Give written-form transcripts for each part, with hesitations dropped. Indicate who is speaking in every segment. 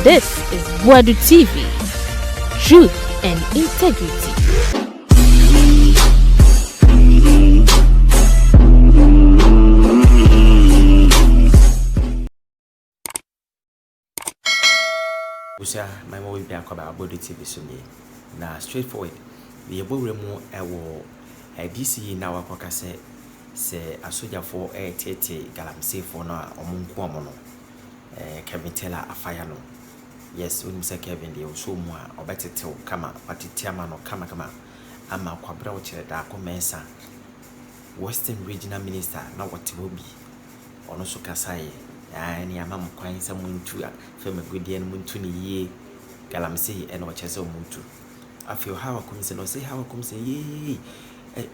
Speaker 1: This is Boadu TV. Truth and integrity.
Speaker 2: My mom will be about Boadu TV soon. Now, straightforward. The above remo a DC now a say a soldier for a tete galamsey for no omunkuamono. Kevin Teller a fire no. Yes, when Mr. Kevin de so more or better tell kama but tiaman or kama ama kwabra da commensa Western Regional Minister now what will be ono so kasai ani amam kwan sa muntu a fema godie no muntu ni ye galamsey e no chese muntu afio Hawa Koomson no say Hawa Koomson ye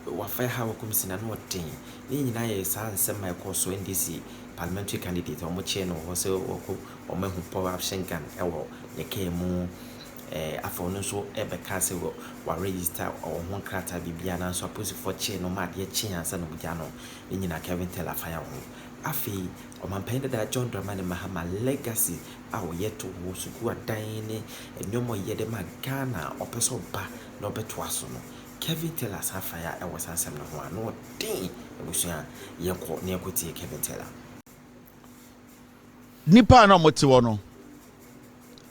Speaker 2: wa fire Hawa Koomson na no ten ni nyina ye sa nsem my course NDC parliamentary candidate omo che no ho se omo hu power action kan ewo ye kemu afọ no so ebeka se wa register o ho krata bibia na so apose for che no ma de che ansa no bia no nyina Kevin Teller fire ho afi o man penda da John Dramani Mahama legacy awo yeto wo suku adan ne enyomo ye de magana opeso ba no beto aso no Kevin Teller sa fire e was ansem no ho no din ebusua ye ko ne ekoti Kevin Teller
Speaker 3: nipa na moti wo no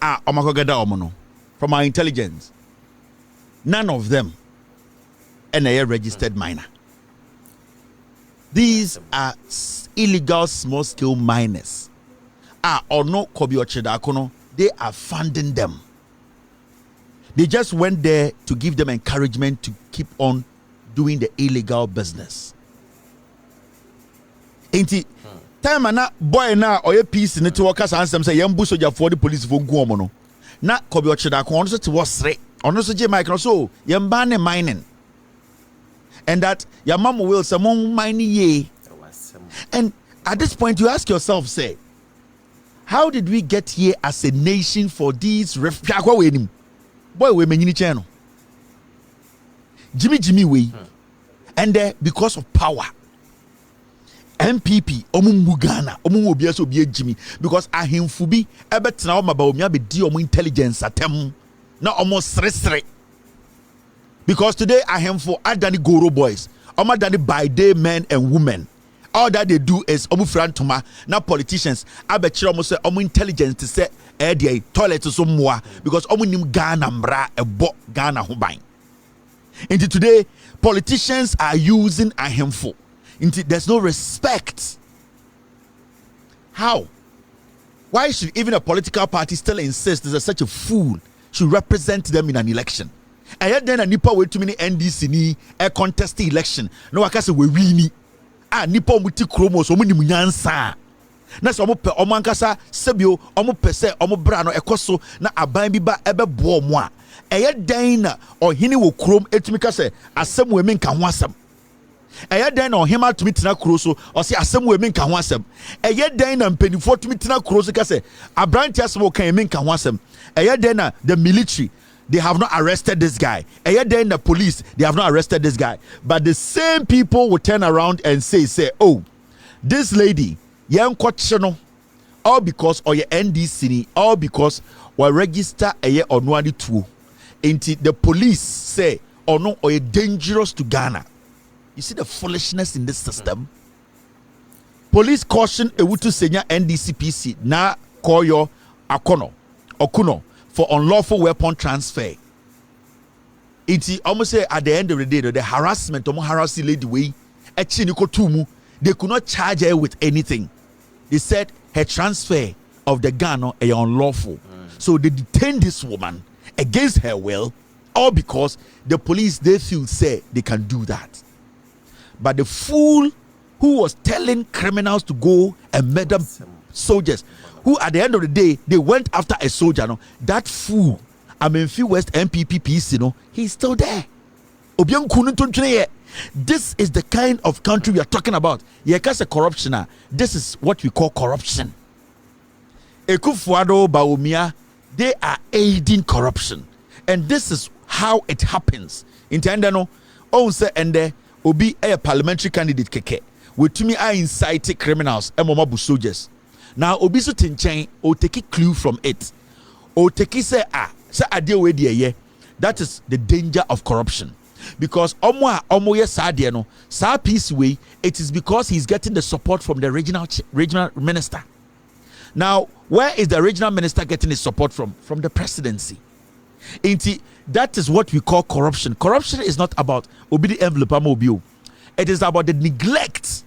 Speaker 3: omakogeda omo no from our intelligence none of them are registered minor. These are illegal small scale miners or no kobi ochedako. They are funding them. They just went there to give them encouragement to keep on doing the illegal business. Ain't it time na boy na oye peace ni to workers ansem say yembu soja for the police for go omo no na kobi ochedako ono so ti wasre ono so je mic no so yemba ne mining and that your mama will say mon mining ye. And at this point you ask yourself, say, how did we get here as a nation for these boy we menyini channel Jimmy way and because of power MPP omu Ghana omu obi so obi Jimmy because ahemfu bi ebetena o maba omi abedi omu intelligence atem na omo sresre because today ahemfu adani goro boys omo adani by day men and women. All that they do is omu frantuma na politicians abechire omo say omu intelligence to say the toilet so moa because omu nim Ghana mra ebo Ghana ho ban. Until today politicians are using ahemfu. There's no respect. How? Why should even a political party still insist that such a fool should represent them in an election? And yet then a nipa way too many NDC ni a contest election. No akase we wini. Nipa muti kromos omu ni munyansa. Na so omo pe omo ankasa sebio omo pese omo bra no ekoso na aban bi ba ebe bo omo a. Eye dan na ohene wo krom etumi ka se asem we menka ho asem. Eye dan na ohema tumi tena kro so o se asem we menka ho asem. Eye dan na mpenifo tumi tena kro so ka se abranti asem wo kan menka ho asem. Eye dan na the military they have not arrested this guy. And then the police, they have not arrested this guy. But the same people will turn around and say, oh, this lady, young no, all because or your NDC, all because we register a year or no two. Until the police say, or no, or you're dangerous to Ghana. You see the foolishness in this system? Police caution Ewutu Senior NDCPC na call your Okuno for unlawful weapon transfer. It's almost say at the end of the day, the harassment, harassing lady way, they could not charge her with anything. They said her transfer of the gun is unlawful. So they detained this woman against her will, all because the police they feel say they can do that. But the fool who was telling criminals to go and murder soldiers, who at the end of the day they went after a soldier, no, that fool, Amenfi West MPP PC, no, he's still there. This is the kind of country we are talking about. Corruption. This is what we call corruption. Ekufuado Baumia, they are aiding corruption, and this is how it happens. Intendano, onse ende obi a parliamentary candidate keke. With me, I incite criminals and momabu soldiers. Now, Obisu Tinchain will take a clue from it. o take say ade we de ye. That is the danger of corruption. Because omo ye sa de no, sa peace way, it is because he's getting the support from the regional minister. Now, where is the regional minister getting his support from? From the presidency. That is what we call corruption. Corruption is not about obi the envelope amobio. It is about the neglect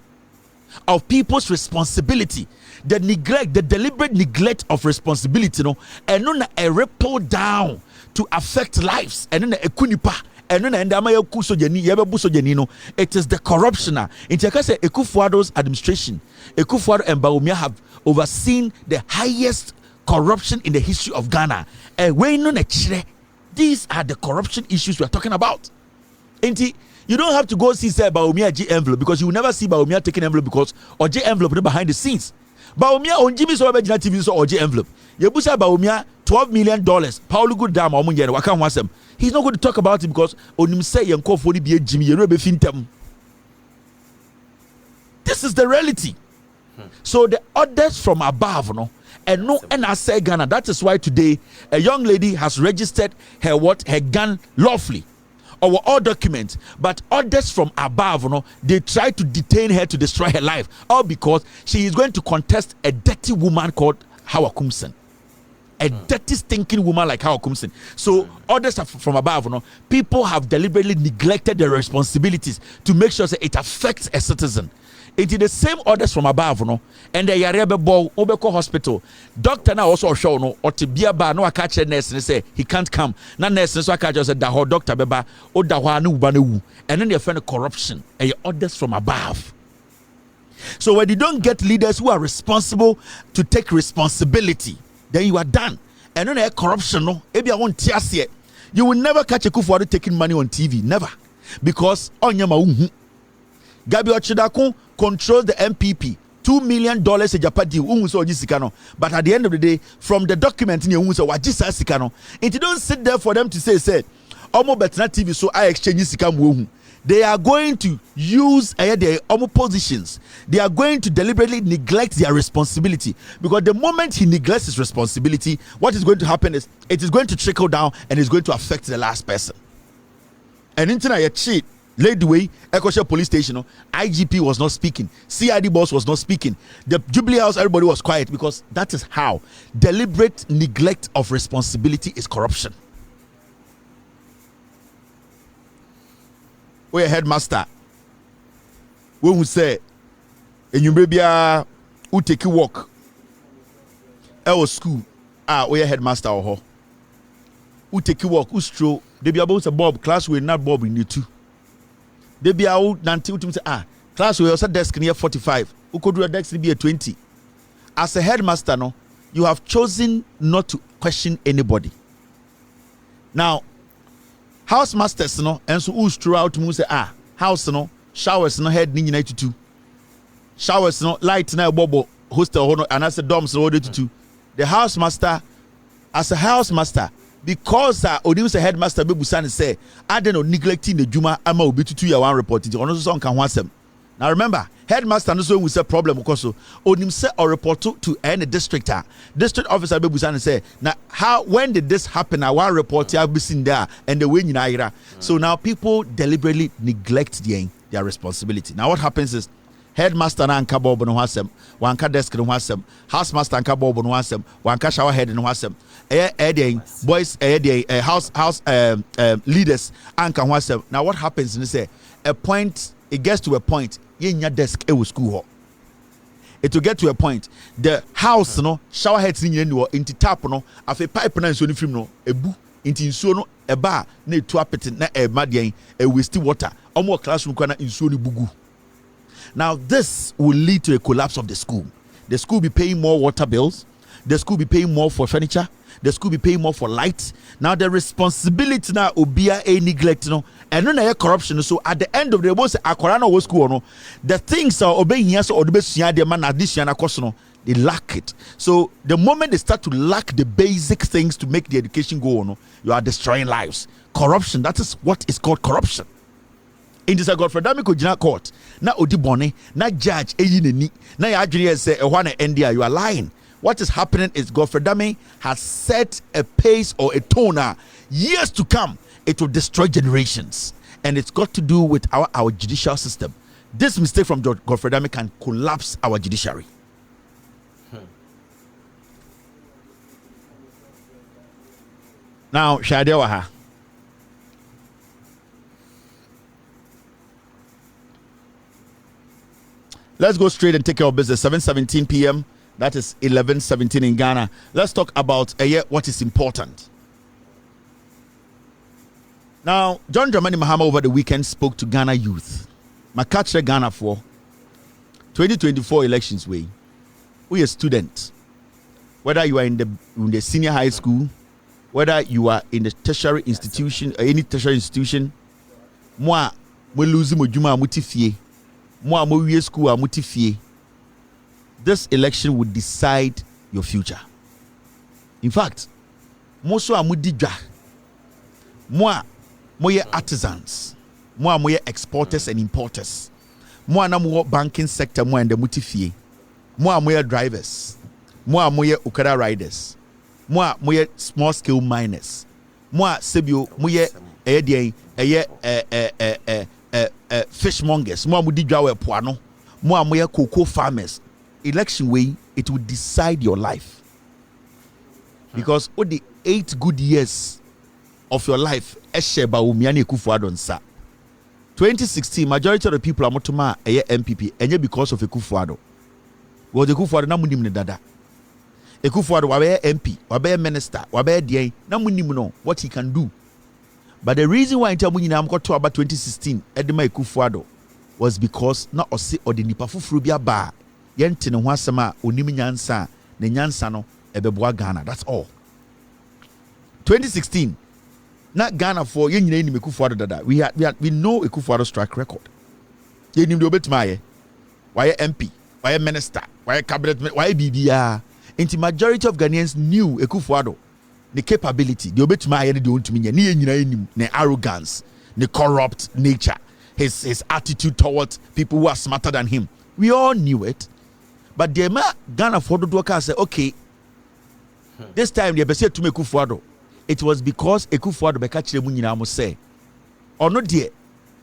Speaker 3: of people's responsibility. The deliberate neglect of responsibility, and not a ripple down to affect lives. And then a kunipa. And then it is the corruption. In Ekufuado's administration, Ekufuado and Bawumia have overseen the highest corruption in the history of Ghana. These are the corruption issues we are talking about. You don't have to go see Bawumia G envelope, because you will never see Bawumia taking envelope because or J envelope behind the scenes. Bawumia on Jimmy so TV so or J envelope. Yebusa Bawumia $12 million. Paulo good dam omunye wakan wasem. He's not going to talk about it because onim say yanko for be Jimmy you be fintem. This is the reality. So the orders from above, and I say Ghana. That is why today a young lady has registered her gun lawfully. Our all documents, but orders from above, they try to detain her to destroy her life, all because she is going to contest a dirty woman called Hawa Koomson. A dirty, stinking woman like Hawa Koomson. So orders from above, people have deliberately neglected their responsibilities to make sure that it affects a citizen. It is the same orders from above, and the Yarebe Bow, Obeko Hospital. Doctor now also show or to be a bar, no, I catch a nurse and say he can't come. No nurse, so I catch just the whole doctor beba, or the one banu, and then you find corruption and orders from above. So when you don't get leaders who are responsible to take responsibility, then you are done. And then corruption, maybe I won't tear it. You will never catch a Kufuor taking money on TV, never, because on your Gabi Ochidakun controls the MPP. $2 million a Japadi, but at the end of the day, from the document in your Wajisa Sikano, and you don't sit there for them to say, Omo Betna TV, so I exchange Sikam. They are going to use their Omo positions. They are going to deliberately neglect their responsibility, because the moment he neglects his responsibility, what is going to happen is it is going to trickle down and it's going to affect the last person. And internet cheat. Lady way, Ekosha police station, IGP was not speaking, CID boss was not speaking, the Jubilee House, everybody was quiet, because that is how deliberate neglect of responsibility is corruption. We a headmaster, when we say, and you maybe who take a walk, our school, we a headmaster or who take a walk, who stroll, they be about a Bob class, we're not Bob in you too. They be out until say class we also desk near 45. Who could do a desk be a 20? As a headmaster, you have chosen not to question anybody. Now, house masters, and so who's throughout to say house showers head ni to showers light na bobo hostel and as a dorms order to the house master as a house master. Because Odin headmaster Bebusan say, I don't know neglecting the Juma ama obi to 2 year one report. Now remember, headmaster no so we say problem because Odin say or report to any district officer Bebusan say, now how when did this happen? I want report you have been seen there and the way in Ira. So now people deliberately neglect their responsibility. Now what happens is headmaster na anka bob no hasem, wanka desk no hasem, housemaster anka bob no hasem, wanka shower head no hasem. Boys house leaders anka hasem. Now what happens is say a point, it gets to a point yenya desk e school. It will get to a point the house shower heads ni no into tap no afi pipe na nso ni film no ebu into nsuo no eba na etu apete na e madien e waste water omo classroom kwa na nsuo ni bugu. Now this will lead to a collapse of the school. The school will be paying more water bills. The school will be paying more for furniture. The school will be paying more for light. Now the responsibility now will be a neglect, and then a corruption. So at the end of the day, once a corona was school, the things are obeying here, so the man addition they lack it. So the moment they start to lack the basic things to make the education go on, you are destroying lives. Corruption, that is what is called corruption. In this Godfrey Damiko court, na odi bone, na judge eyineni, na ya adwene say e hwa na endia, you are lying. what is happening is Godfrey Dame has set a pace or a tone. Years to come, it will destroy generations. And it's got to do with our judicial system. This mistake from Godfrey Dame can collapse our judiciary. Now, Shadewaha. Let's go straight and take care of business. 7:17 p.m. That is 11:17 in Ghana. Let's talk about what is important. Now, John Dramani Mahama over the weekend spoke to Ghana youth. Makache Ghana for 2024 elections way. We are students. Whether you are in the senior high school, whether you are in the tertiary institution or any tertiary institution, moi we lose mo juma mutifie. Moi mo wie school mutifie. This election will decide your future. In fact, most of amudidwa. Moi moye artisans. Moi moye exporters and importers. Moi na mo banking sector mo and the mutifie. Moi moye drivers. Moi moye okada riders. Moi moye small scale miners. Moi sebio moye fishmongers. Moi mudidwa we poano. Moi moye cocoa farmers. Election way, it will decide your life. Because all the 8 good years of your life, 2016, majority of the people are motoma MPP, and because of Ekufuado. Well, the Ekufuado na munim ne dada. Ekufuado wabe MP, wabe minister, wabe DA, na munim no what he can do. But the reason why inta munyina am to about 2016, Edema Ekufuado was because na ose or the nipa fufuru bia ba. Yente ne ho asema onim nyansa ne nyansa no ebeboa Ghana. That's all. 2016 na Ghana for yen nyina ni Ekufuado dada. We know Ekufuado's track record. Yen nim de obetima ye. Why MP, why minister, why cabinet, why BBA. Inti majority of Ghanaians knew Ekufuado, the capability, the obetima ye ne de ontumi nya. Ni yen nyina nim ne arrogance, the corrupt nature, his attitude towards people who are smarter than him. We all knew it. But the Ghana for the worker say, okay, this time they said to me Ekufuado. It was because Ekufuado be catch them nyina mo say, or no dear,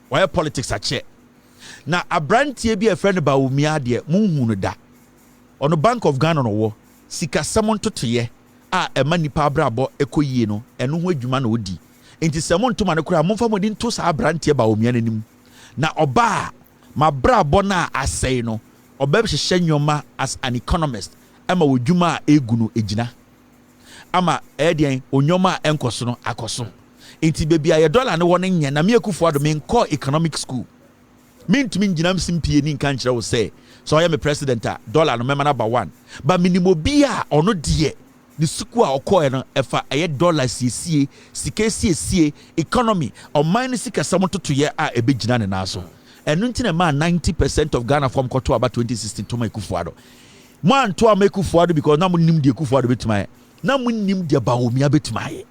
Speaker 3: why politics are check. Now a brand be a friend about Umia dear, Munhunu da. On the Bank of Ghana no war, sika someone to ye, a money pa brabo eko ye no, and no way juma no di. Inti someone to manokura, monfa modin to sa brand tia ba Umia nim. Na oba, ma brabo na asay no. Obeb shenyoma as an economist ama wodwuma egunu ejina ama edien onyoma enkoso no akoso enti bebia ye dollar ne won nya na me Ekufuado me nko economic school me ntumi njina msimpie ni nka nkire wo say so I am a president a dollar no mema number 1 but minimo bia ono de ni suku a okoe no efa eye dollar sie sika sie economy o mine sika samoto ye a ebegina ne na so. And nothing about 90% of Ghana from Koto about 2016 to my Ekufuado. Man to make Ekufuado because now we nim the Ekufuado bit my. Now we nim the Baumia bit my.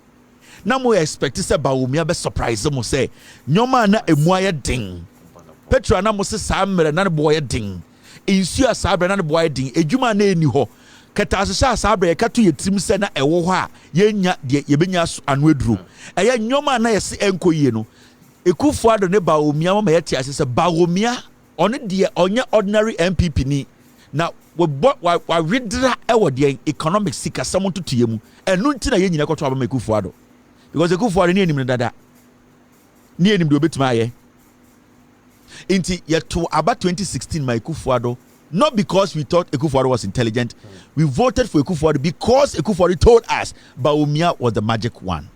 Speaker 3: Now we expect to say Baumia be surprise them say. Nyoma na emuaya ding. Petra na mo se samre na boy ding. Insua sabre na boy ding. Ejuma na eni ho. Keta asesa sabre ka to yetim se na ewo ho a yenya de yebenya anweduro. Eya nyoma na yesi enkoyie no. Ekufuado ne Baumia ma yeti asese Baumia one de onye ordinary MPP ni na we redra ewo de economic sika someone to yemu enu nti na ye nyina koto aba Ekufuado because Ekufuado ne enim ne dada ne enim de obetima aye inti yeto aba 2016 ma Ekufuado not because we thought Ekufuado was intelligent. We voted for Ekufuado because Ekufuado told us Baumia was the magic one.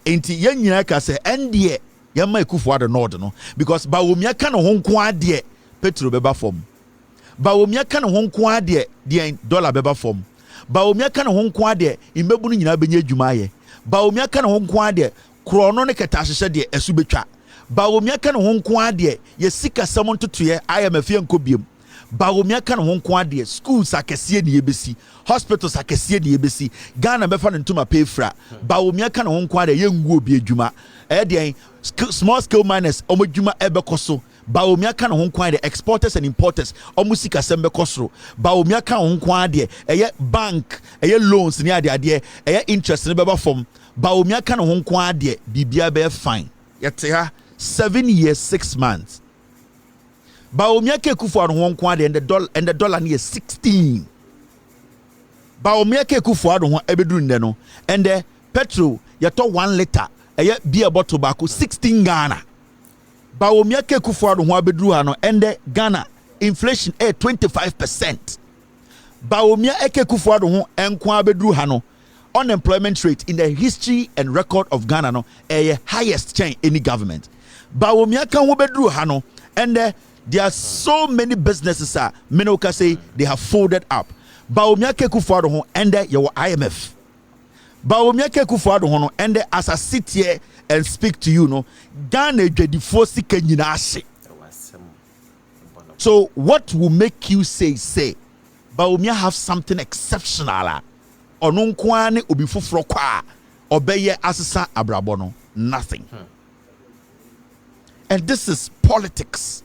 Speaker 3: Enti yen nyina ka se endie yema Ekufuado nod no because Baumia ka no ho nko ade petrol beba fom. Baumia ka no ho nko ade de dollar beba fom. Baumia ka no ho nko ade imbebu no nyina benya adwuma ye. Baumia ka no ho nko ade krono ne keta hyehye de esu betwa. Baumia ka no ho nko ade ye sika samon totoye IMF yanko biem. Baumia ka no ho nko ade schools akese ne yebesi, hospitals akese ne yebesi, Ghana befa no ntuma pay fra. Baumia ka no ho nko ade ye ngu obi adwuma. De small scale miners omodwuma ebekoso. Baumia kan ho kwan de exporters and importers almost kasembe kosro. Baumia kan ho kwan de bank loans ni ade interest ni beba from. Baumia kan ho kwan de bibia be fine. Yete ha 7 years 6 months. Baumia ke Kufuor ho kwan de and the dollar ni 16. Baumia ke Kufuor ho ebeduru nde no and the petrol yato 1 liter beer bottle back 16 Ghana. Baumia ke Kufuor ho abeduru ha no and the Ghana inflation 25%. Baumia ke Kufuor ho enko abeduru ha no unemployment rate in the history and record of Ghana no highest chain any government. Baumia kan ho beduru ha no and there are so many businesses Menoka say they have folded up. Baumia ke Kufuor ho and your IMF. Baumia ke Kufuor ho no and as I sit here and speak to you no Ghana dwedifo sika nyina ahye. So what will make you say Baumia have something exceptional ono nkoa ne obi foforo kwa obeye asesa abrabo no? Nothing. And this is politics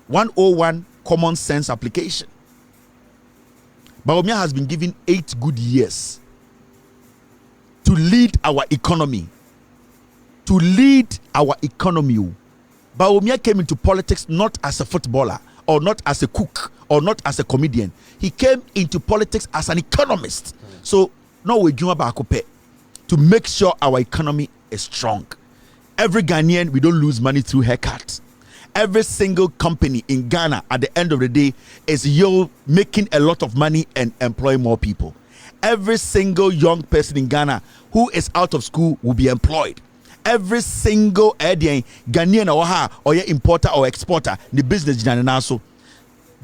Speaker 3: 101 common sense application. Baumia has been given 8 good years to lead our economy. Baumia came into politics not as a footballer or not as a cook or not as a comedian. He came into politics as an economist. So no we do to make sure our economy is strong. Every Ghanaian, we don't lose money through haircuts. Every single company in Ghana at the end of the day is making a lot of money and employing more people. Every single young person in Ghana who is out of school will be employed. Every single Ghanaian or importer or exporter, the business so.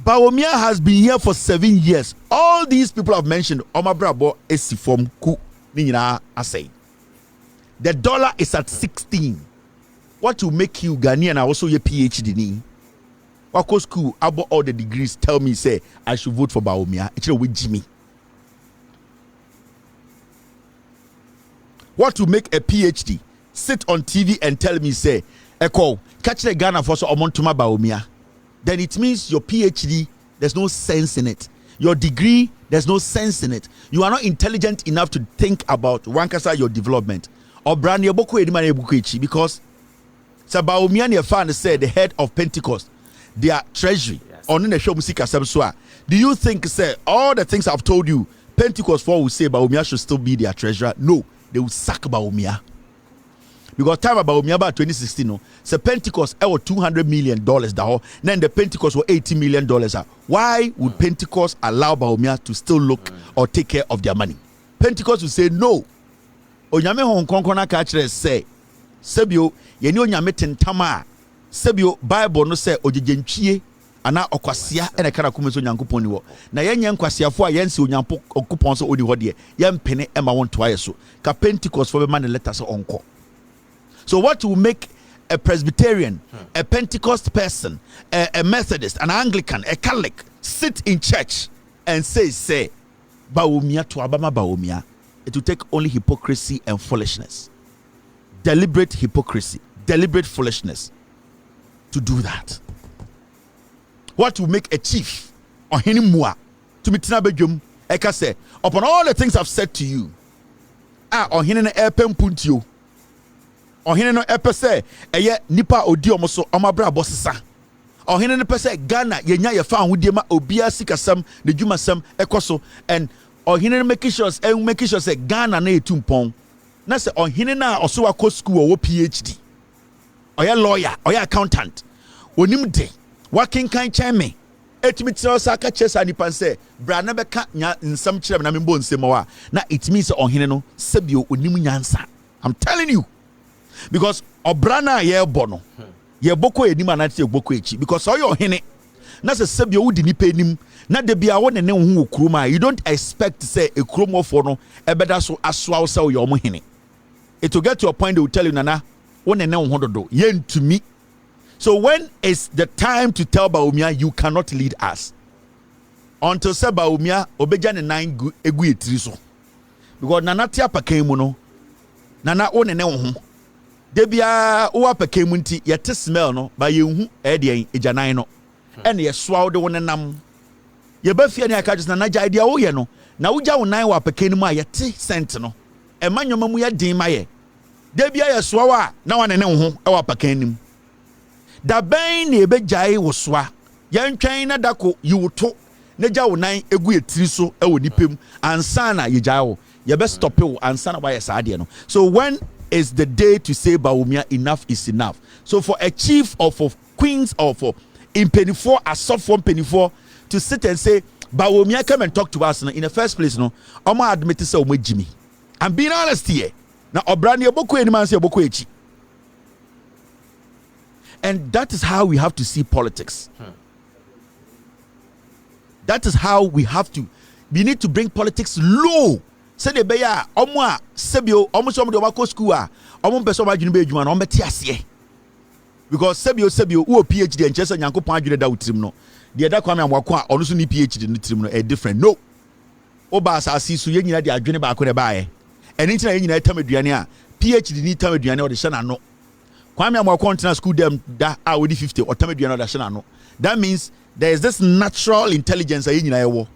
Speaker 3: Baumia has been here for 7 years. All these people I've mentioned, Omabrabo is from Ku Nina Asay. The dollar is at 16. What will make you Ghanaian also your PhD ni? Wako school about all the degrees tell me say I should vote for Baumia. It's with Jimmy. What will make a PhD sit on TV and tell me say Echo catch the Ghana for so Omontuma Baumia? Then it means your PhD, there's no sense in it. Your degree, there's no sense in it. You are not intelligent enough to think about wankasa your development. Or brand your boku edimane bukuichi because Baumia ne fan said the head of Pentecost, their treasury. On the show music asem. Do you think say all the things I've told you, Pentecost for will say Baumia should still be their treasurer? No, they will sack Baumia. Because time about Baumia about 2016, no, so Pentecost was $200 million. Then the Pentecost was $80 million. Why would Pentecost allow Baumia to still look or take care of their money? Pentecost will say no. Onyame hon konkona ka kire say sebio ye ni onyame tentama sebio Bible no say ogegentwie ana okwasea ene kana kumeso nyankopon ni wo na yenye nkwasiafo a yense onyankopon so oni ho de yempene ema won toaye so ka Pentecost for be man letters onko. So what will make a Presbyterian, a Pentecost person, a Methodist, an Anglican, a Catholic sit in church and say Baumia to Abama Baumia? It will take only hypocrisy and foolishness. Deliberate hypocrisy, deliberate foolishness to do that. What will make a chief or any mua to mitina bedwum eka say upon all the things I've said to you or hine na epem puntio or hine no epe say eye nipa odi omoso omabra bosesa or hine no pese Ghana yenya ye fa ahudie ma obia sikasam ne dwumasam ekoso and or hine making sure say Ghana na etumpon na say or hine na oso akọ school or PhD or ya lawyer or ya accountant onim de working kind cheme etimi tira saka chesa nipa say bra na beka nya nsam kire na membo nsem wa na it means on hine no sebio onim nyansa. I'm telling you, because obrana ye bono ye boko enim anati boko echi because all your hine na se sebio wudi nipa enim na de bia wo ne ne ho okroma you don't expect to say a kromofo no ebeda so asoa so your mo hine. It will get to a point they will tell you nana wo ne ho dodo ye ntumi. So when is the time to tell Baumia you cannot lead us? Until say Baumia obeja ne nine egu etiri so. Because nana tia pakemu no nana one ne ho. debia uwa peke munti yete smell no ba yehu de ejanan no ene ye soa de wonenam ye ba fie ne aka just na naja idea wo ye no na wuja wo nan wa peke ni mu a yete scent no e manyoma mu ye din maye debia ye soa wa na wane ne ho e wa peke nim da ben ne ebejai wo soa ye ntwen na dako yiwoto ne ja wo nan egu etiri so e wo nipem ansa na ye jai wo ye be stop wo ansa na wa ye saade no. So when is the day to say Bawumia enough is enough? So for a chief or for queens or for in penny 4 a soft form penny 4 to sit and say Bawumia come and talk to us in the first place, no, I'ma admit to say Jimmy. I'm being honest here. Now Obrani Oboku any man say Oboku echi. And that is how we have to see politics. That is how we need to bring politics low. Say the beya omwa sebio omuso omde wako school a omum person adwene be adwuma no ombeti ase because sebio wo PhD en chese nyankopon adwene da utrim no de da kwame amwako a ono so ni PhD no trim no a different no oba asasi so ye nyina de adwene ba ko de baaye eni ntina ye nyina etam aduane a PhD ni tam aduane o de hye na no kwame amwako ntena school dem da a we 50 o tam aduane o de hye na no. That means there is this natural intelligence a ye nyina yewo.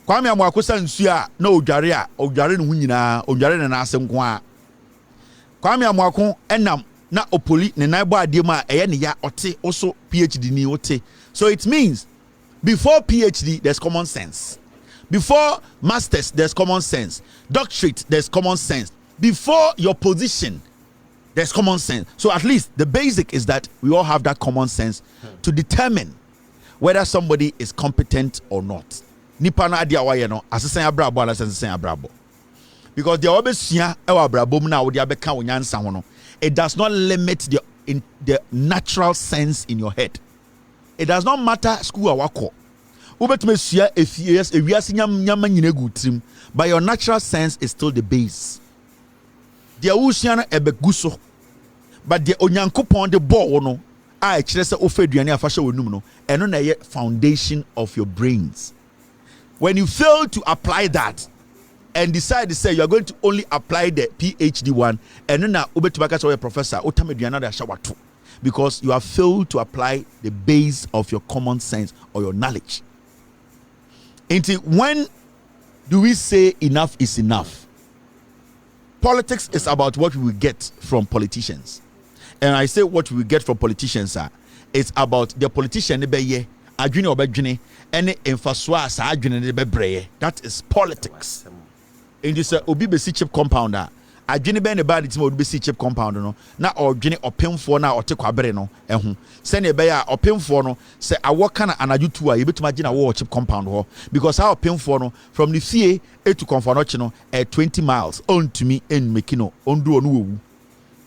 Speaker 3: Kwame amwakosa nsu a na odware no nyina odware ne na asem ko a Kwame amwako enam na opoli ne nan bo ade ma eye ne ya ote oso PhD ni ote. So it means before PhD there's common sense, before masters there's common sense, doctorate there's common sense, before your position there's common sense. So at least the basic is that we all have that common sense to determine whether somebody is competent or not. Nipa na adia waye no asesen abrabo ala asesen abrabo, because the obesua e wa abrabo mu na wo dia beka wo nyansa ho no, it does not limit the natural sense in your head. It does not matter school awako ubetime sua efies ewiase nyama nyina gutrim, but your natural sense is still the base. The usua no ebeguso, but the onyankopon de bo no a kire se ofeduane afahye wonum no eno na ye foundation of your brains. When you fail to apply that and decide to say you are going to only apply the PhD one, and then ubetubaka so a professor, utameduana da shawato, because you have failed to apply the base of your common sense or your knowledge. Until when do we say enough is enough? Politics is about what we will get from politicians, and I say what we will get from politicians it's about the politician ebeye adwene obedwene ene emfasoa sa adwene ne bebreye. That is politics. In this obi besi chip compound adwene be ne ba de tim obi besi chip compound no na odwene opemfo na ote kwabere no ehu se ne be ya opemfo no se awoka na anajutu a yebetuma gina wo chip compound ho, because how opemfo no from the fie to comfort no 20 miles on to me en mekino ondu onu wu.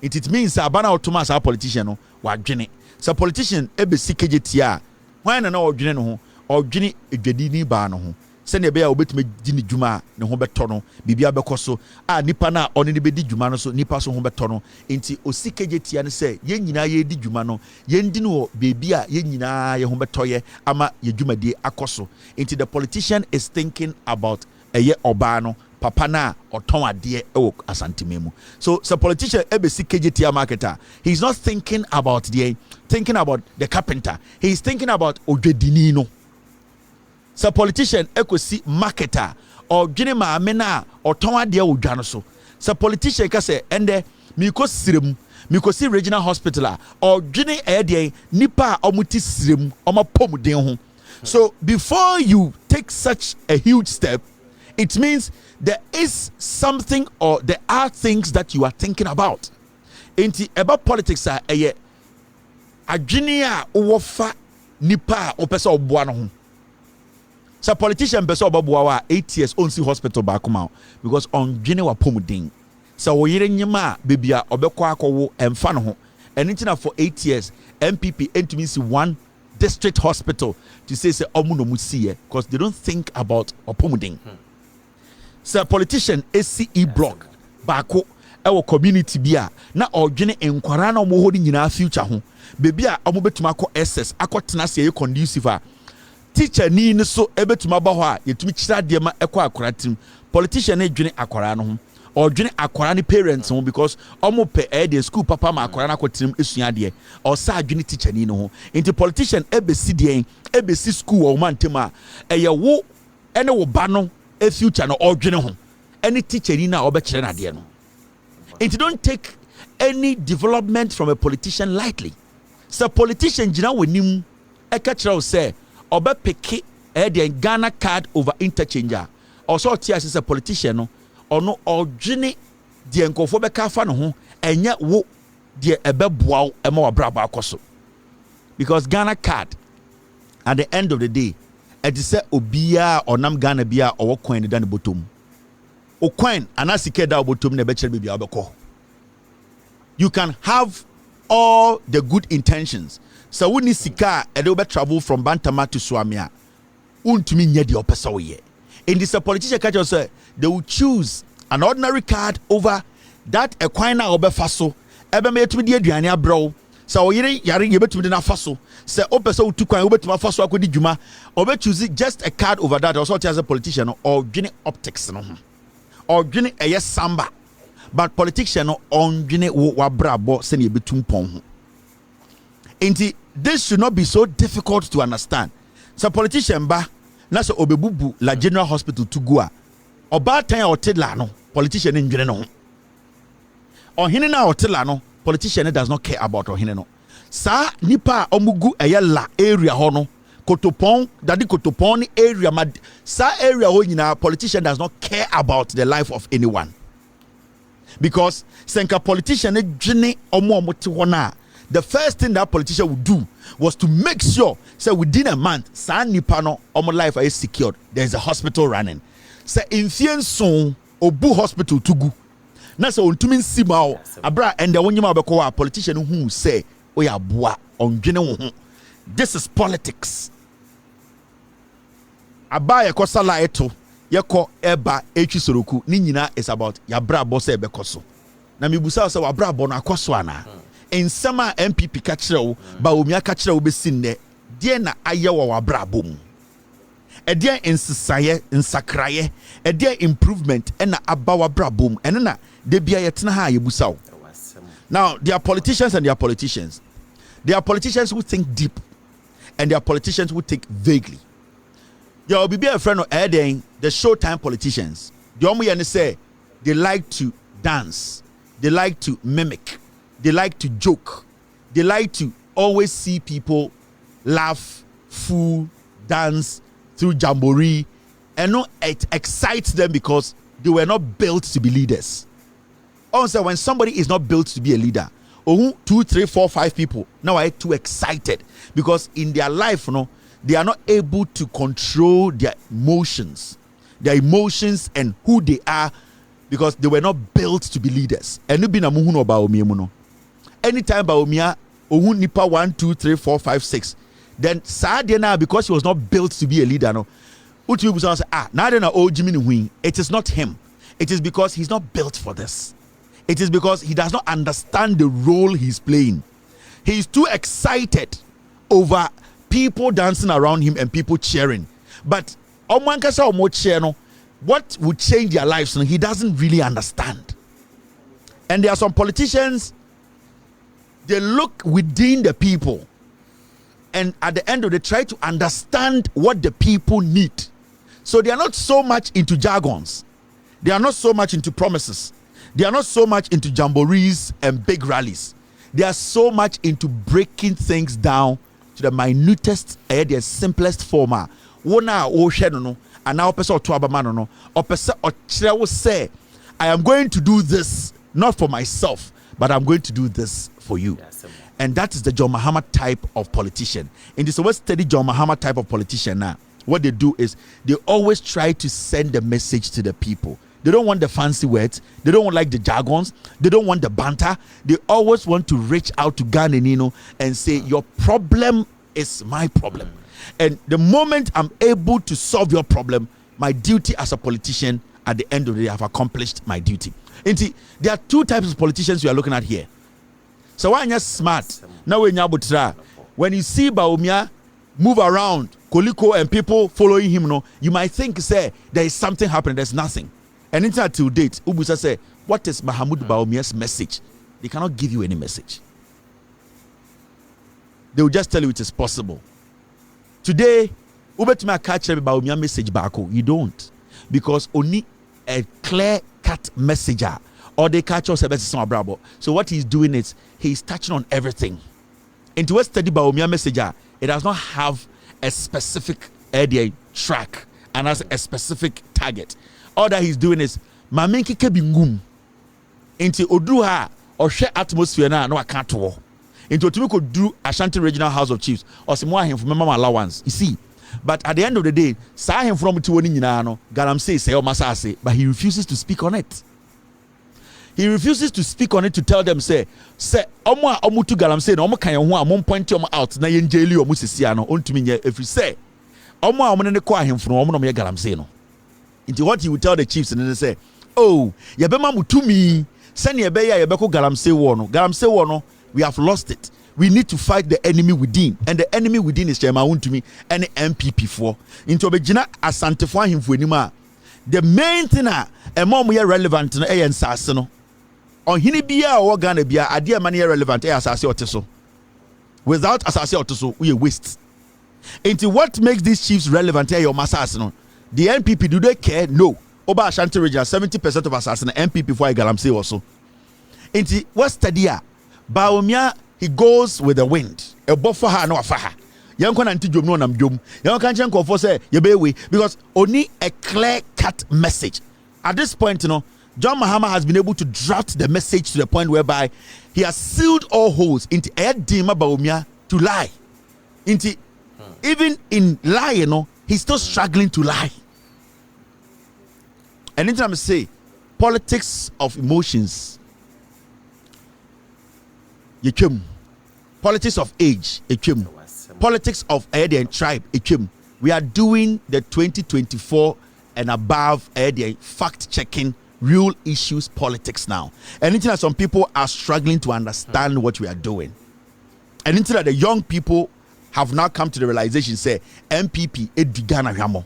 Speaker 3: It means abana otuma sa politician no wadwene. So politician ebesi kejetia when na odwene no ho odwene edwadi ni ba no ho se ne be ya obetuma gini djuma ne ho beto no bibia bekoso a nipa na oni ne be di djuma no so nipa so ho beto no enti osikejetia ne se ye nyina ye di djuma no ye ndi no bebi a ye nyina ye ho beto ye ama ye djumadi akoso. Enti the politician is thinking about eye oba no papa na oton ade e asantememu. So politician ebesi kejetia marketer, he's not thinking about the carpenter, he's thinking about odwedini no. So politician ekosi marketer or dwene maame na oton ade odwa no so. So politician ka say ende miko sirem mikosi regional hospital or dwene ede nipa omuti sirem omapomuden ho. So before you take such a huge step, it means there is something or there are things that you are thinking about. About politics eye adwene a wofa nipa opesa oboa no ho. So politician person obaboa 8 years on see hospital back come out because on dwene wa pomuden. So wo yire nyima bebia obekọ akọwo emfa no ho. Anything for 8 years MPP entumi see one district hospital to say omu no mu see because they don't think about opomuden. So politician ACE block bako ewo community bia na odwene enkwara na omo hodi nyina future ho bebi a omo betuma akọ SS akọtena se conducive teacher ni so ebetuma ba ho a yetumi kira de ma ekọ akora tim politician na dwene akora no ho or dwene akwara ne parents ho because omo pe the school papa ma akwara na kwotrim esua de or sa adwene teacher ni no ho into politician ebesi de ebesi school o man tema eye wo ene wo ba no e future no odwene ho any teacher ni na obekere na de no into don't take any development from a politician lightly. So politician jina wenim e ka kire wo say obepeke the Ghana card over interchanger also tia as a politician no ono odwene de nkofo be ka fa no ho enye wo de ebeboa e ma wabraba akoso because Ghana card at the end of the day it is say obia onam Ghana bia owo coin da ne bottom o coin anasike da bottom na be kire bia obekọ. You can have all the good intentions so when you sika e dey travel from Bantama to Swamia untumi nye de opesa woye. In this politician catch say they will choose an ordinary card over that equine na obefa so ebe me etumi de aduane abro so oyire yare ye betumi de na fa so say opesa utu kwan obetuma fa so akodi dwuma obe choose just a card over that also as a politician or dwene optics no or dwene eye samba but politician no on dwene wa brabo se na betum pon ho. Enti this should not be so difficult to understand. So politician ba na so obebubu la general hospital to go a oba tan otela no politician ndwene no ohene na otela no politician does not care about ohene no sa nipa omugu eye la area ho no kotopon dadi kotopon ni area ma sa area ho nyina politician does not care about the life of anyone because senka politician dwene omo te ho na the first thing that politician would do was to make sure, say within a month, San Nipano, our life is secured. There is a hospital running. Say in Fienson, Obu Hospital to go. Na so untumin simao, abra and the one you ma politician who say, we are boa on general. This is politics. Abaya kosala eto, yako eba echi soroku, ninyina is about yabra bose bekoso. Na mibusa sa wabra bona koswana. In summer MPP kachiro ba omia kachiro be sinne de na aye wa brabom e de insisaye insakraye e de improvement e na aba wa brabom ene na de bia yetena ha yebusaw. Now there are politicians and there are politicians. There are politicians who think deep and there are politicians who think vaguely. There will be a friend of the showtime politicians. The omo ye say they like to dance, they like to mimic, they like to joke. They like to always see people laugh, fool, dance through jamboree. And no, it excites them because they were not built to be leaders. Also, when somebody is not built to be a leader, 2, 3, 4, 5 people now are too excited because in their life, they are not able to control their emotions and who they are because they were not built to be leaders. And anytime Baumia ohun nipa 1, 2, 3, 4, 5, 6 then sadly now because he was not built to be a leader utu say now then it is not him. It is because he's not built for this. It is because he does not understand the role he's playing. He's too excited over people dancing around him and people cheering. But what would change their lives he doesn't really understand. And there are some politicians, they look within the people and at the end of the day try to understand what the people need. So they are not so much into jargons. They are not so much into promises. They are not so much into jamborees and big rallies. They are so much into breaking things down to the minutest and the simplest form. And now say, I am going to do this not for myself, but I'm going to do this for you. And that is the John Mahama type of politician. In this West study John Mahama type of politician now, what they do is they always try to send the message to the people. They don't want the fancy words. They don't want like the jargons. They don't want the banter. They always want to reach out to Ghanaian and say, your problem is my problem. And the moment I'm able to solve your problem, my duty as a politician, at the end of the day, I've accomplished my duty. And see, there are 2 types of politicians we are looking at here. So when you're smart, now when you see Baumia move around, Koliko and people following him, you might think, say, there is something happening. There's nothing. And until date, Ubusa say, what is Mahmoud Bawumia's message? They cannot give you any message. They will just tell you it is possible. Today, Ubetuma catch Bawumia message back. You don't. Because only a clear-cut messenger or they catch us about some brabo. So what he's doing is he's touching on everything. Into a study Bawumia messenger, it does not have a specific track and has a specific target. All that he's doing is Mamenki Kebingum into Oduha or share atmosphere now no I can't walk. Into Otumiko do Ashanti Regional House of Chiefs or some more him from Mama allowance. You see. But at the end of the day, saw him from Tuoni Galam says say Masase, but he refuses to speak on it. He refuses to speak on it to tell them, say Omo Omutu Galam say no kind of one point out na yen jaili or Musisiano on to me if you say Omo Omone kwa him from Omo Galam say no. Into what he would tell the chiefs and then they say, oh, Yabema Mutumi, send ye beya Yabeko Galam say wono, we have lost it. We need to fight the enemy within, and the enemy within is Chema to me and MPP for into Bejina Asantefo him for anima. The main thing a mom we are relevant na and Sassano. On Hinibia or Ghana Bia, a dear money relevant Assassi Oteso. Without Assassi Oteso, we waste. Into what makes these chiefs relevant here, your Massasino? The MPP, do they care? No. Oba Ashanti region, 70% of assassin MPP for Galam say also. Into what's the deal? Bawumia. He goes with the wind. A buffer ha no afaha. Young can anti jom no nam jom. Young can change for say yebewe because only a clear-cut message. At this point, John Mahama has been able to draft the message to the point whereby he has sealed all holes into Dima Bawumia to lie. Into even in lie, he's still struggling to lie. And anytime I say politics of emotions, politics of age, politics of tribe, we are doing the 2024 and above fact-checking real issues politics now. And until some people are struggling to understand what we are doing. And until the young people have now come to the realization, say, MPP Edugana Ramo,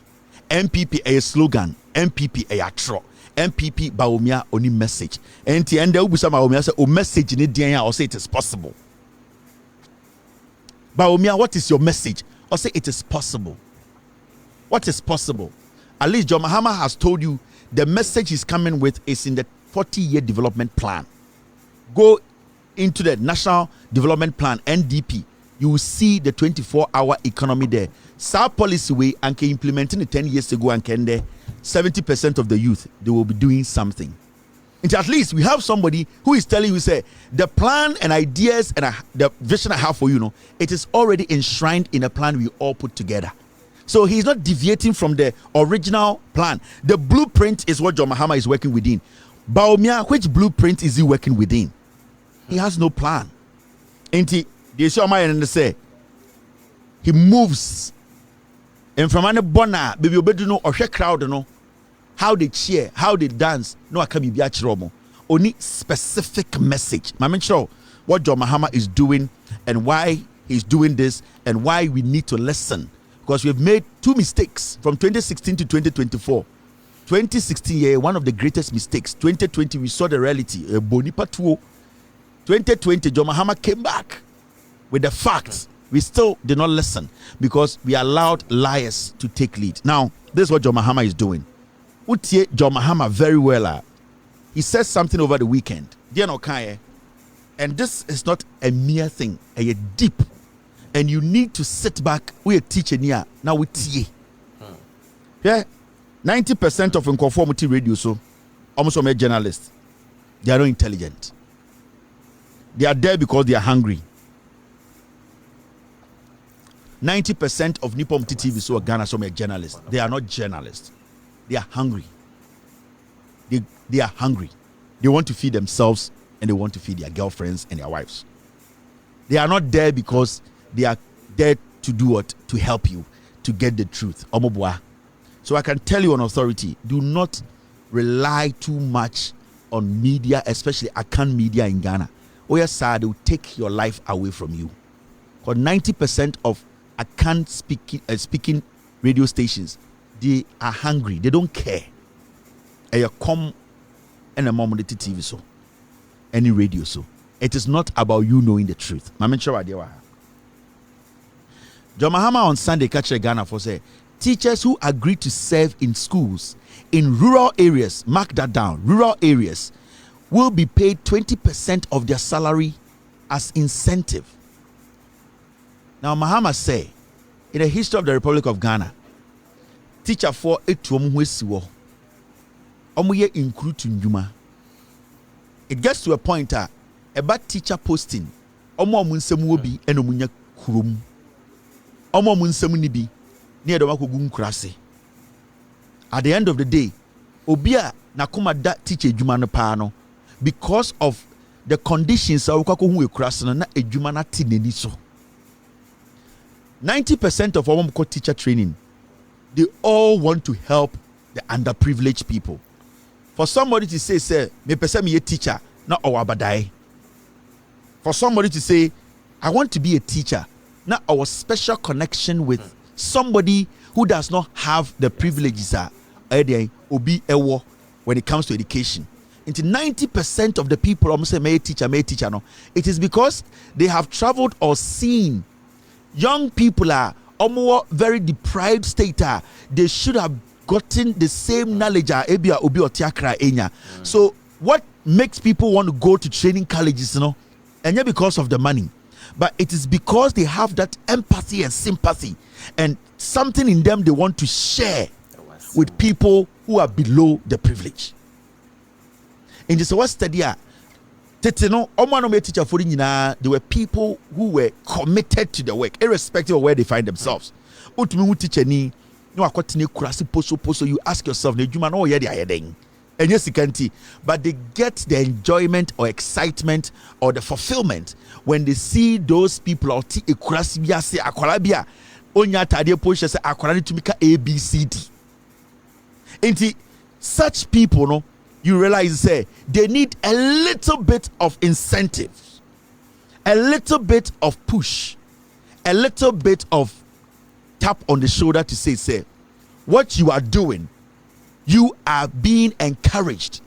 Speaker 3: MPP a slogan, MPP a tro. MPP Bawumia only message. And the end of Bawumia say, oh, message in it, or say it is possible. Bawumia, what is your message? Or say it is possible. What is possible? At least John Mahama has told you the message he's coming with is in the 40-year development plan. Go into the National Development Plan, NDP. You will see the 24-hour economy there. South policy way and implementing it 10 years ago and can there. 70% of the youth, they will be doing something. And at least we have somebody who is telling you, say, the plan and ideas and the vision I have for you, it is already enshrined in a plan we all put together. So he's not deviating from the original plan. The blueprint is what John Mahama is working within. Bawumia, which blueprint is he working within? He has no plan. And they say he moves. And from any bona, baby, obedu or crowd, how they cheer, how they dance. No, I can't be biachiromo. Only specific message. I'm sure what John Mahama is doing and why he's doing this and why we need to listen. Because we've made two mistakes from 2016 to 2024. 2016, one of the greatest mistakes. 2020, we saw the reality. 2020, John Mahama came back with the facts. We still did not listen because we allowed liars to take lead. Now, this is what John Mahama is doing. Utie John Mahama very well. He says something over the weekend. And this is not a mere thing, a deep. And you need to sit back. We are teaching here. Now we tie. Yeah. 90% of conformity radio, so almost all journalists. They are not intelligent. They are there because they are hungry. 90% of Nippon TV so Ghana some are journalists. They are not journalists. They are hungry. They are hungry. They want to feed themselves and they want to feed their girlfriends and their wives. They are not there because they are there to do what? To help you to get the truth. Omobwa. So I can tell you on authority, do not rely too much on media, especially Akan media in Ghana. Or yes, sir, they will take your life away from you. Because 90% of Akan speaking radio stations, they are hungry. They don't care. a com and a mom on the TV so any radio so. It is not about you knowing the truth. John Mahama on Sunday catch Ghana for say teachers who agree to serve in schools in rural areas, mark that down, rural areas will be paid 20% of their salary as incentive. Now Mahama say in the history of the Republic of Ghana, teacher for etuom hwesiwo omoye include to njuma. It gets to a point about teacher posting omo nsem wo bi eno munya kurom omo nsem ni bi ne edo makogu nkurase. At the end of the day, obia nakoma da teacher edwuma no pa no because of the conditions of kwakohu ekurase no na edwuma na ti nani so. 90% of our teacher training, they all want to help the underprivileged people. For somebody to say me pese me a teacher, not our badai. For somebody to say, I want to be a teacher, not our special connection with somebody who does not have the privileges obi ewo when it comes to education. Into 90% of the people almost say may teacher no. It is because they have traveled or seen young people are very deprived state. They should have gotten the same knowledge. So what makes people want to go to training colleges, and not because of the money, but it is because they have that empathy and sympathy and something in them they want to share with people who are below the privilege. In this was study, there were people who were committed to the work, irrespective of where they find themselves. You ask yourself, and yes, you can see, but they get the enjoyment or excitement or the fulfillment when they see those people or ABCD. And such people, no, you realize say they need a little bit of incentive, a little bit of push, a little bit of tap on the shoulder to say what you are doing, you are being encouraged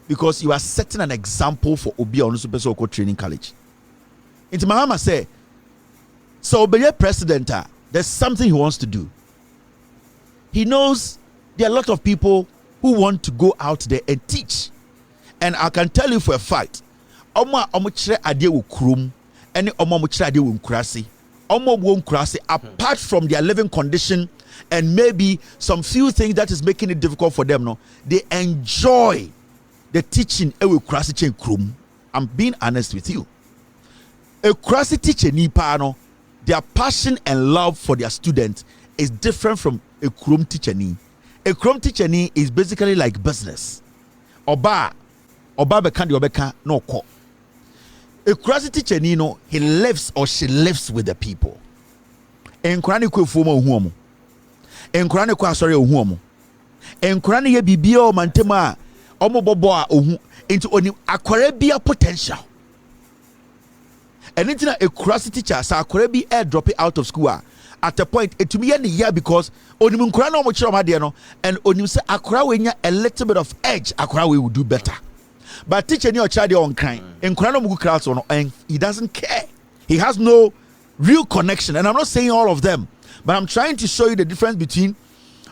Speaker 3: because you are setting an example for Obi on Super Soko Training College. Into Mahama say, so be a president, there's something he wants to do. He knows there are a lot of people who want to go out there and teach. And I can tell you for a fact, apart from their living condition and maybe some few things that is making it difficult for them, no, they enjoy the teaching. I'm being honest with you. A Kurasi teacher nipa no, their passion and love for their students is different from a Kurum teacher ni. A Kurum teacher ni is basically like business. Oba beka di obeka no ko. A Kurasi teacher ni no, he lives or she lives with the people. Enkurani kwe fuma uhuomu. Enkurani kwa asori uhuomu. Enkurani ye bibia o mantema omo bobo a ohu into oni akware bia potential. And into a Kurasi teacher sa akware bi air drop it out of school at a point it to me any year because oni munkurani omo chiro ma de no and oni say akware we nya a little bit of edge akware we will do better. But teacher ni o child on kind. Enkurani omo class on and he doesn't care. He has no real connection, and I'm not saying all of them, but I'm trying to show you the difference between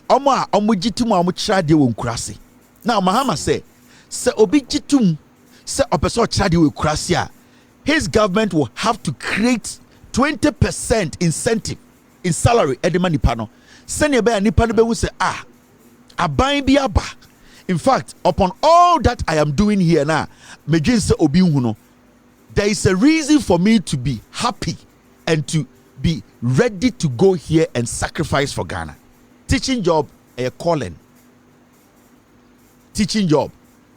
Speaker 3: now Mahama say obi jitum se opeso chadi we kurasi, his government will have to create 20% incentive in salary at the money panel. Send your nipa no say aban bi aba. In fact, upon all that I am doing here now, there is a reason for me to be happy and to be ready to go here and sacrifice for Ghana. Teaching job, a calling. Teaching job.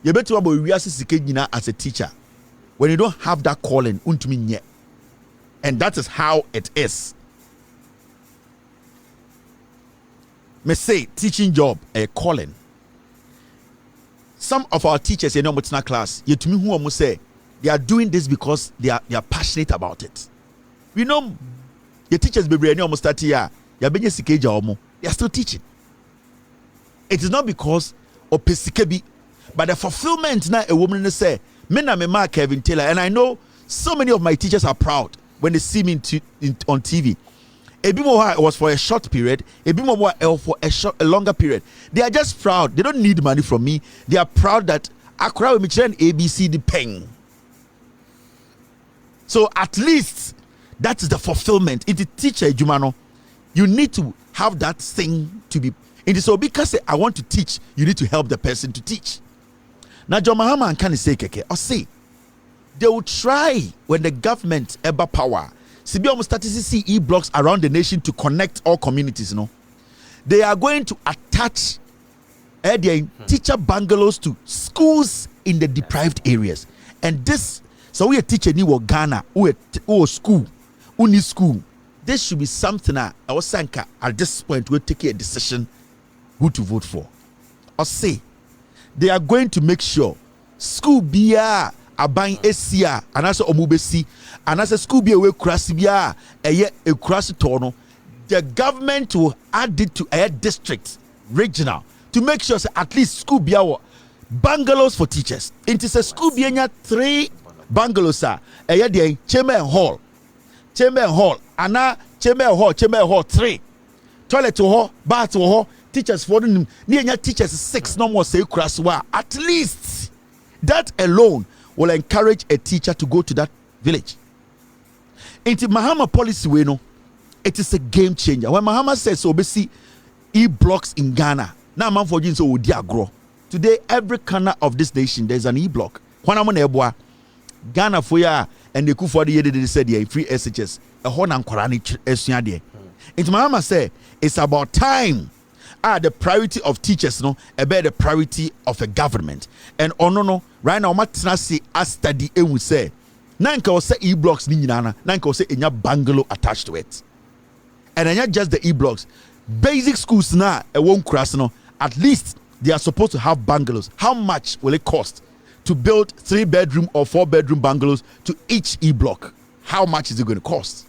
Speaker 3: You better as a teacher. When you don't have that calling, and that is how it is. Me say teaching job, a calling. Some of our teachers in our class, you to me who almost say they are doing this because they are passionate about it. We know the teachers be almost 30 years. They are still teaching. It is not because of pesikebi But the fulfillment now a woman say, me na me ma Kevin Taylor, and I know so many of my teachers are proud when they see me on TV. A bit more it was for a short period, a bit more for a longer period. They are just proud. They don't need money from me. They are proud that Akra will make ABCD peng. So at least that is the fulfillment. It's a teacher, Jumano. You need to have that thing to be. It is so because I want to teach, you need to help the person to teach. Now, John Mahama and Kani say keke or say they will try when the government ever power. CB almost started to see e-blocks around the nation to connect all communities. You know, they are going to attach their teacher bungalows to schools in the deprived areas, and this. So we a teacher ni wo Ghana, who school, who need school. This should be something I was saying at this point we'll take a decision who to vote for. Or say they are going to make sure school biya aban esia and also omubesi and as a school biya we krasi biya a krasi tono. The government will add it to a district, regional, to make sure say, at least school biya bungalows for teachers. It is a school biya 3 bungalows are a chamber and hall, and chamber hall 3, toilet to hall, bath to hall, teachers for them near teachers 6 no more say kraswa. At least that alone will encourage a teacher to go to that village. Into Mahama policy we know it is a game changer. When Mahama says so, see e-blocks in Ghana now man for so would grow. Today every corner of this nation there's an e-block. When I'm on Eboa Ghana for ya and the coup for the year they said yeah free SHS a whole and Quranic esuade. Into Mahama say it's about time. The priority of teachers no about the priority of a government. And no right now matna see as study e will say nanka will say e-blocks ni nyina nanka will say enya bungalow attached to it. And not just the e-blocks. Basic schools now a won't crash no at least they are supposed to have bungalows. How much will it cost to build 3-bedroom or 4-bedroom bungalows to each e-block? How much is it going to cost?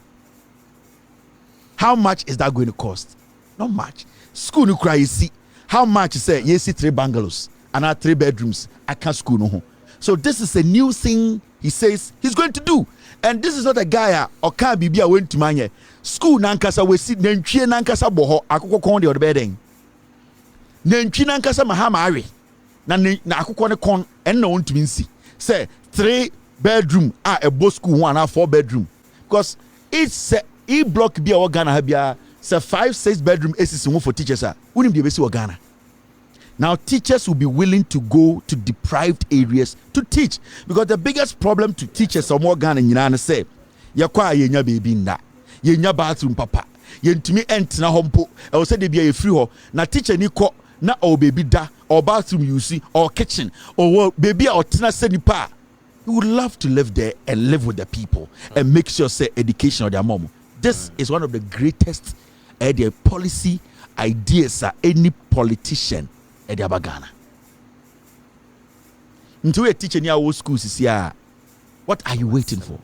Speaker 3: How much is that going to cost? Not much. School no cry see how much say you see 3 bungalows and 3 bedrooms. I can't school no. So this is a new thing he says he's going to do, and this is not a guy or can't be went to manye school nankasa we see nantwie nankasa boho akoko kon de odebeden nantwi nankasa Mahama awe na akoko ne kon en na wontumi nsi say 3 bedroom a bo school 1 and 4 bedroom because it's e block be a Ghana ha bia say 5-6 bedroom ACC for teachers are unim de besi Ghana. Now teachers will be willing to go to deprived areas to teach because the biggest problem to teachers or more Ghana nyina say yakwa yenya baby nda yenya bathroom papa yentumi entina hompo e wo say de bia e free ho na teacher ni ko na o baby da or bathroom you see or kitchen or baby or tina say nipa. You would love to live there and live with the people and make sure say education of their mom. This is one of the greatest their policy ideas any politician at the Ghana. Into a teacher near our schools is here. What are you waiting for?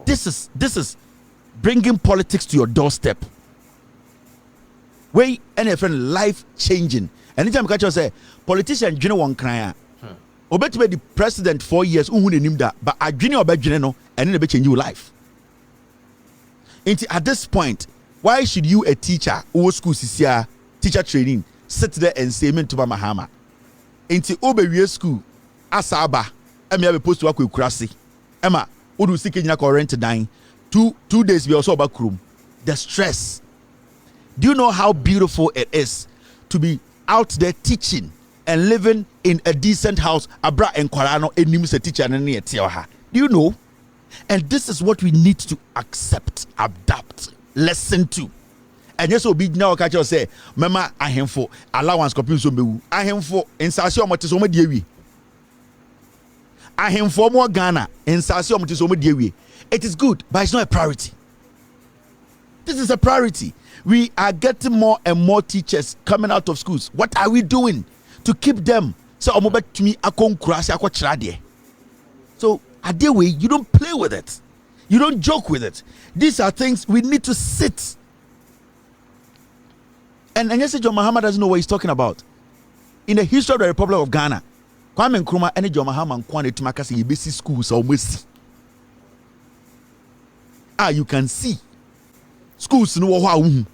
Speaker 3: This is bringing politics to your doorstep. Way any friend life changing. Anytime you catch us say politician, you know one cry. Obet to be the president 4 years. But I junior no and then change your life. At this point, why should you a teacher who school is here teacher training sit there and say men to Mahama? Into Obewe school asaba emi have supposed to work with Krasi. Emma, Odu Sikina rent dying. 2 days we also about room. The stress. Do you know how beautiful it is to be out there teaching and living in a decent house? Abra and Kwarano enim se teacher and near Tioha. Do you know? And this is what we need to accept, adapt, listen to. And yes, be now catch you say, Mama, I am for allowance copy so be I am for in Sasio Motisomo Dewi. I am for more Ghana in Sasio Motisomo Dewi. It is good, but it's not a priority. This is a priority. We are getting more and more teachers coming out of schools. What are we doing to keep them? So to me, so at the way you don't play with it, you don't joke with it. These are things we need to sit. And yes, John Mahama doesn't know what he's talking about. In the history of the Republic of Ghana, Kwame Nkrumah and John Mahama nkwane to makase ye basic schools almost. You can see schools no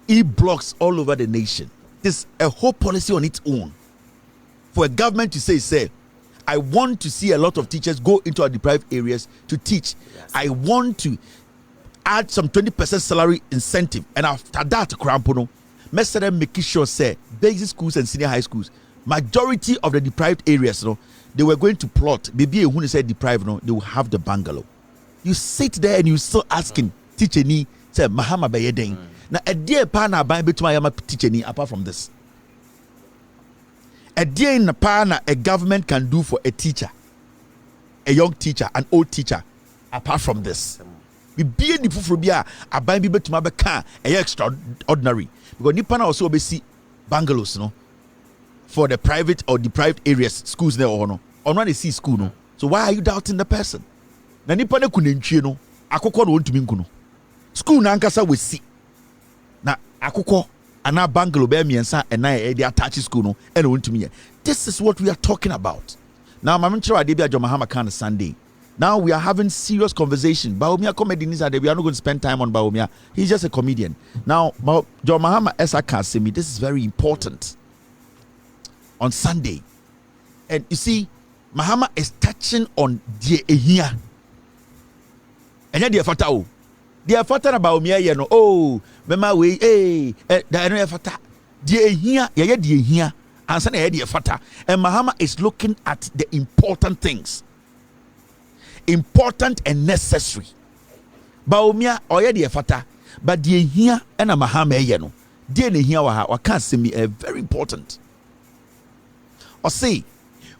Speaker 3: e-blocks all over the nation. There's a whole policy on its own for a government to say, I want to see a lot of teachers go into our deprived areas to teach. Yes. I want to add some 20% salary incentive, and after that, Krampono, Mr. make sure say basic schools and senior high schools, majority of the deprived areas, they were going to plot. Maybe when they say deprived, they will have the bungalow. You sit there and you still asking teacher ni say Mahama bayedeng. Now a dear partner buying between my teacher ni apart from this. A dear in a partner a government can do for a teacher, a young teacher, an old teacher, apart from this. We be the fufrobia a buying people to my car a extraordinary because Nipana also be see bungalows for the private or deprived areas schools there or no. Or not they see school no. So why are you doubting the person? Na nipa ne kunentwie no akokɔ no wontumi nkuno school na ankasa we see na akokɔ ana bungalow be miensa ena e dey attach school no e na wontumi ye. This is what we are talking about. Now mama nkyerɛ ade bia John Mahama kan Sunday. Now we are having serious conversation. Baumia comedians are there. We are not going to spend time on Baumia. He's just a comedian. Now John Mahama esa kan say me this is very important on Sunday. And you see Mahama is touching on the ehia. Enya de fata o de fata na ba o me ye no mema we da no fata de ehia ye de ehia ansa na ye de fata. And Mahama is looking at the important things, important and necessary. Ba o me o ye de fata but de ehia na Mahama ye no de na ehia wa can say me very important. Or say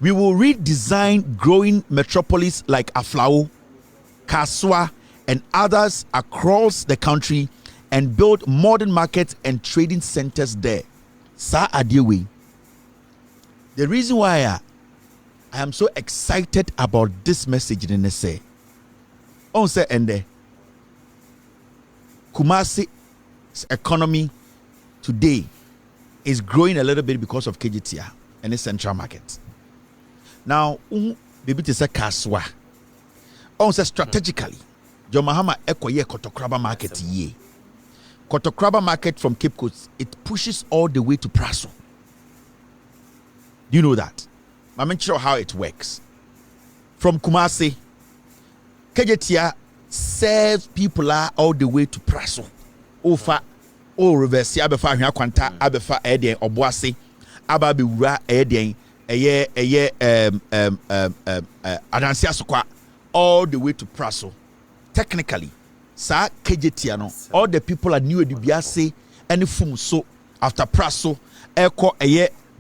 Speaker 3: we will redesign growing metropolis like Aflao, Kaswa, and others across the country and build modern markets and trading centers there. Sa Adewe. The reason why I am so excited about this message in the say, on say ende, Kumasi's economy today is growing a little bit because of KGTR and the central market. Now, baby to say Kaswa. On say strategically. John Mahama ekoye Kotokraba market ye. Kotokraba market from Cape Coast, it pushes all the way to Praso. Do you know that? I'm not sure how it works. From Kumasi, KJTR serves people all the way to Praso. Ofa, reverse, abefa hwa kwanta, abefa eden oboase, aba be wura eden adansia sokwa all the way to Praso. Technically, sa KJTR all the people are new edubiase any fum so after Praso eko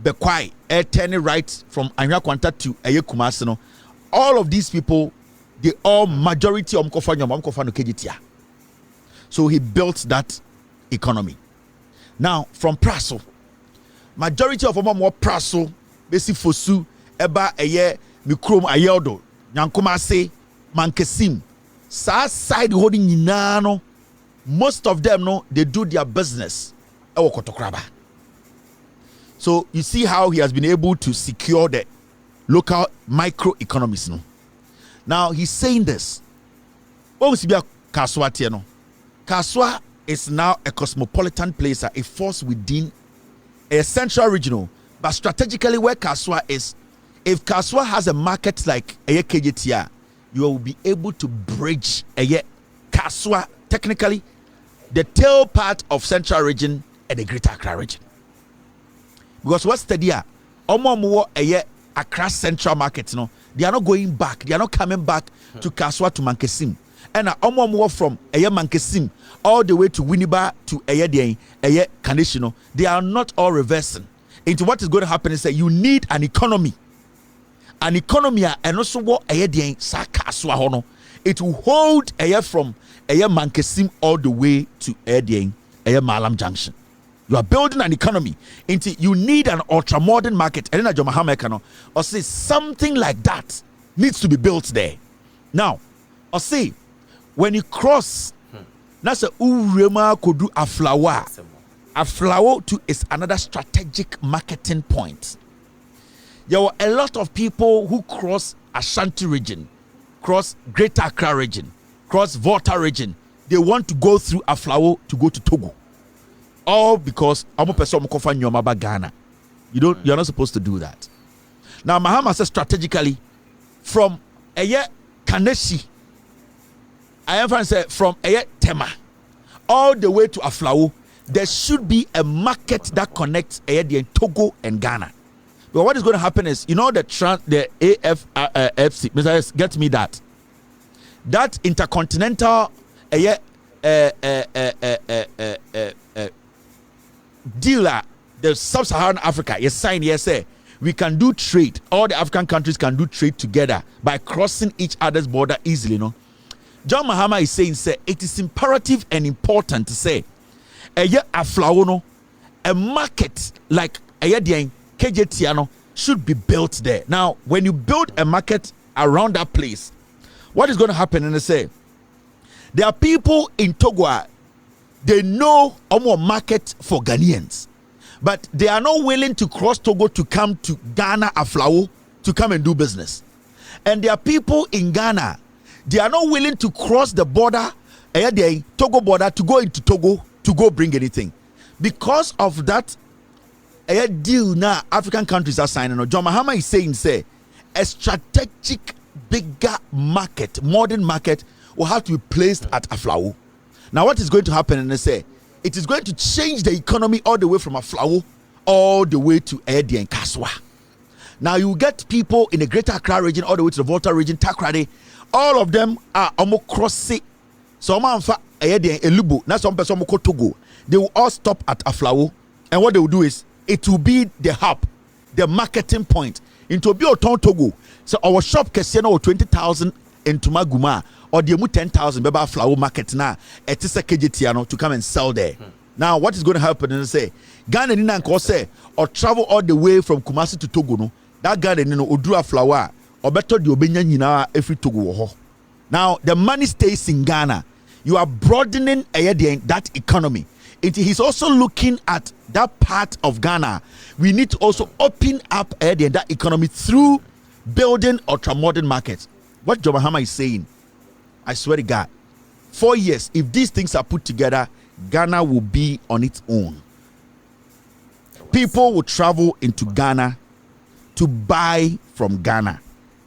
Speaker 3: bekwai turning right from Anhwa Kwanta to Kumasi no. All of these people, they all majority omkofa no KJTR. So he built that economy. Now from Praso, majority of them more Praso basi fosu eba mikrom ayeldo nyankomase mankesim side holding no, most of them they do their business ewo Kotokraba. So you see how he has been able to secure the local microeconomies no. Now he's saying this. Kaswa is now a cosmopolitan place, a force within a central regional, but strategically where Kaswa is, if Kaswa has a market like KJTR, you will be able to bridge Kaswa, technically the tail part of central region and the greater Accra region. Because what's the deal? Accra central market, they are not going back, they are not coming back to Kaswa to Mankesim. And from Mankesim all the way to Winneba to Kaneshino, they are not all reversing. Into what is going to happen is that you need an economy. An economy and also what Kaswa hono. It will hold from Mankesim all the way to Malam Junction. You are building an economy into you need an ultra modern market. And then John Mahama or say something like that needs to be built there. Now, or say when you cross, that's a urema could do a flower. A flower to is another strategic marketing point. there were a lot of people who crossed Ashanti region, cross Greater Accra region, cross Volta region. They want to go through Aflao to go to Togo. All because Ghana. You're not supposed to do that. Now Mahama says strategically from Kaneshi, I am say from Tema all the way to Aflao, there should be a market that connects Togo and Ghana. But what is going to happen is, the AFC, Mr. S, get me that intercontinental dealer, the sub-Saharan Africa, you sign here, say we can do trade. All the African countries can do trade together by crossing each other's border easily. John Mahama is saying, say it is imperative and important to say, a market like KJTiano should be built there. Now, when you build a market around that place, what is going to happen? And they say, there are people in Togo, they know a market for Ghanaians, but they are not willing to cross Togo to come to Ghana, Aflao, to come and do business. And there are people in Ghana, they are not willing to cross the border, Togo border, to go into Togo to go bring anything. Because of that deal now African countries are signing. John Mahama is saying, say, a strategic bigger market, modern market will have to be placed at Aflao. Now what is going to happen? And they say it is going to change the economy all the way from Aflao all the way to Edi and Kaswa. Now you get people in the Greater Accra region all the way to the Volta region, Takrade. All of them are almost crossing. So Edi and Elubu. Now some person Togo. They will all stop at Aflao, and what they will do is it will be the hub, the marketing point. Into be Togo. So our shop can or 20,000 in Tumaguma or the 10,000 beba flower market now. It is a KJTiano to come and sell there. Now what is going to happen? And say Ghana Nina say or travel all the way from Kumasi to Togo. No, that Ghana Nino Udua flower or better the Obenya Nina every Togo. Now the money stays in Ghana. You are broadening that economy. He's also looking at that part of Ghana. We need to also open up that economy through building ultra-modern markets. What John Mahama is saying, I swear to God, 4 years, if these things are put together, Ghana will be on its own. People will travel into Ghana to buy from Ghana.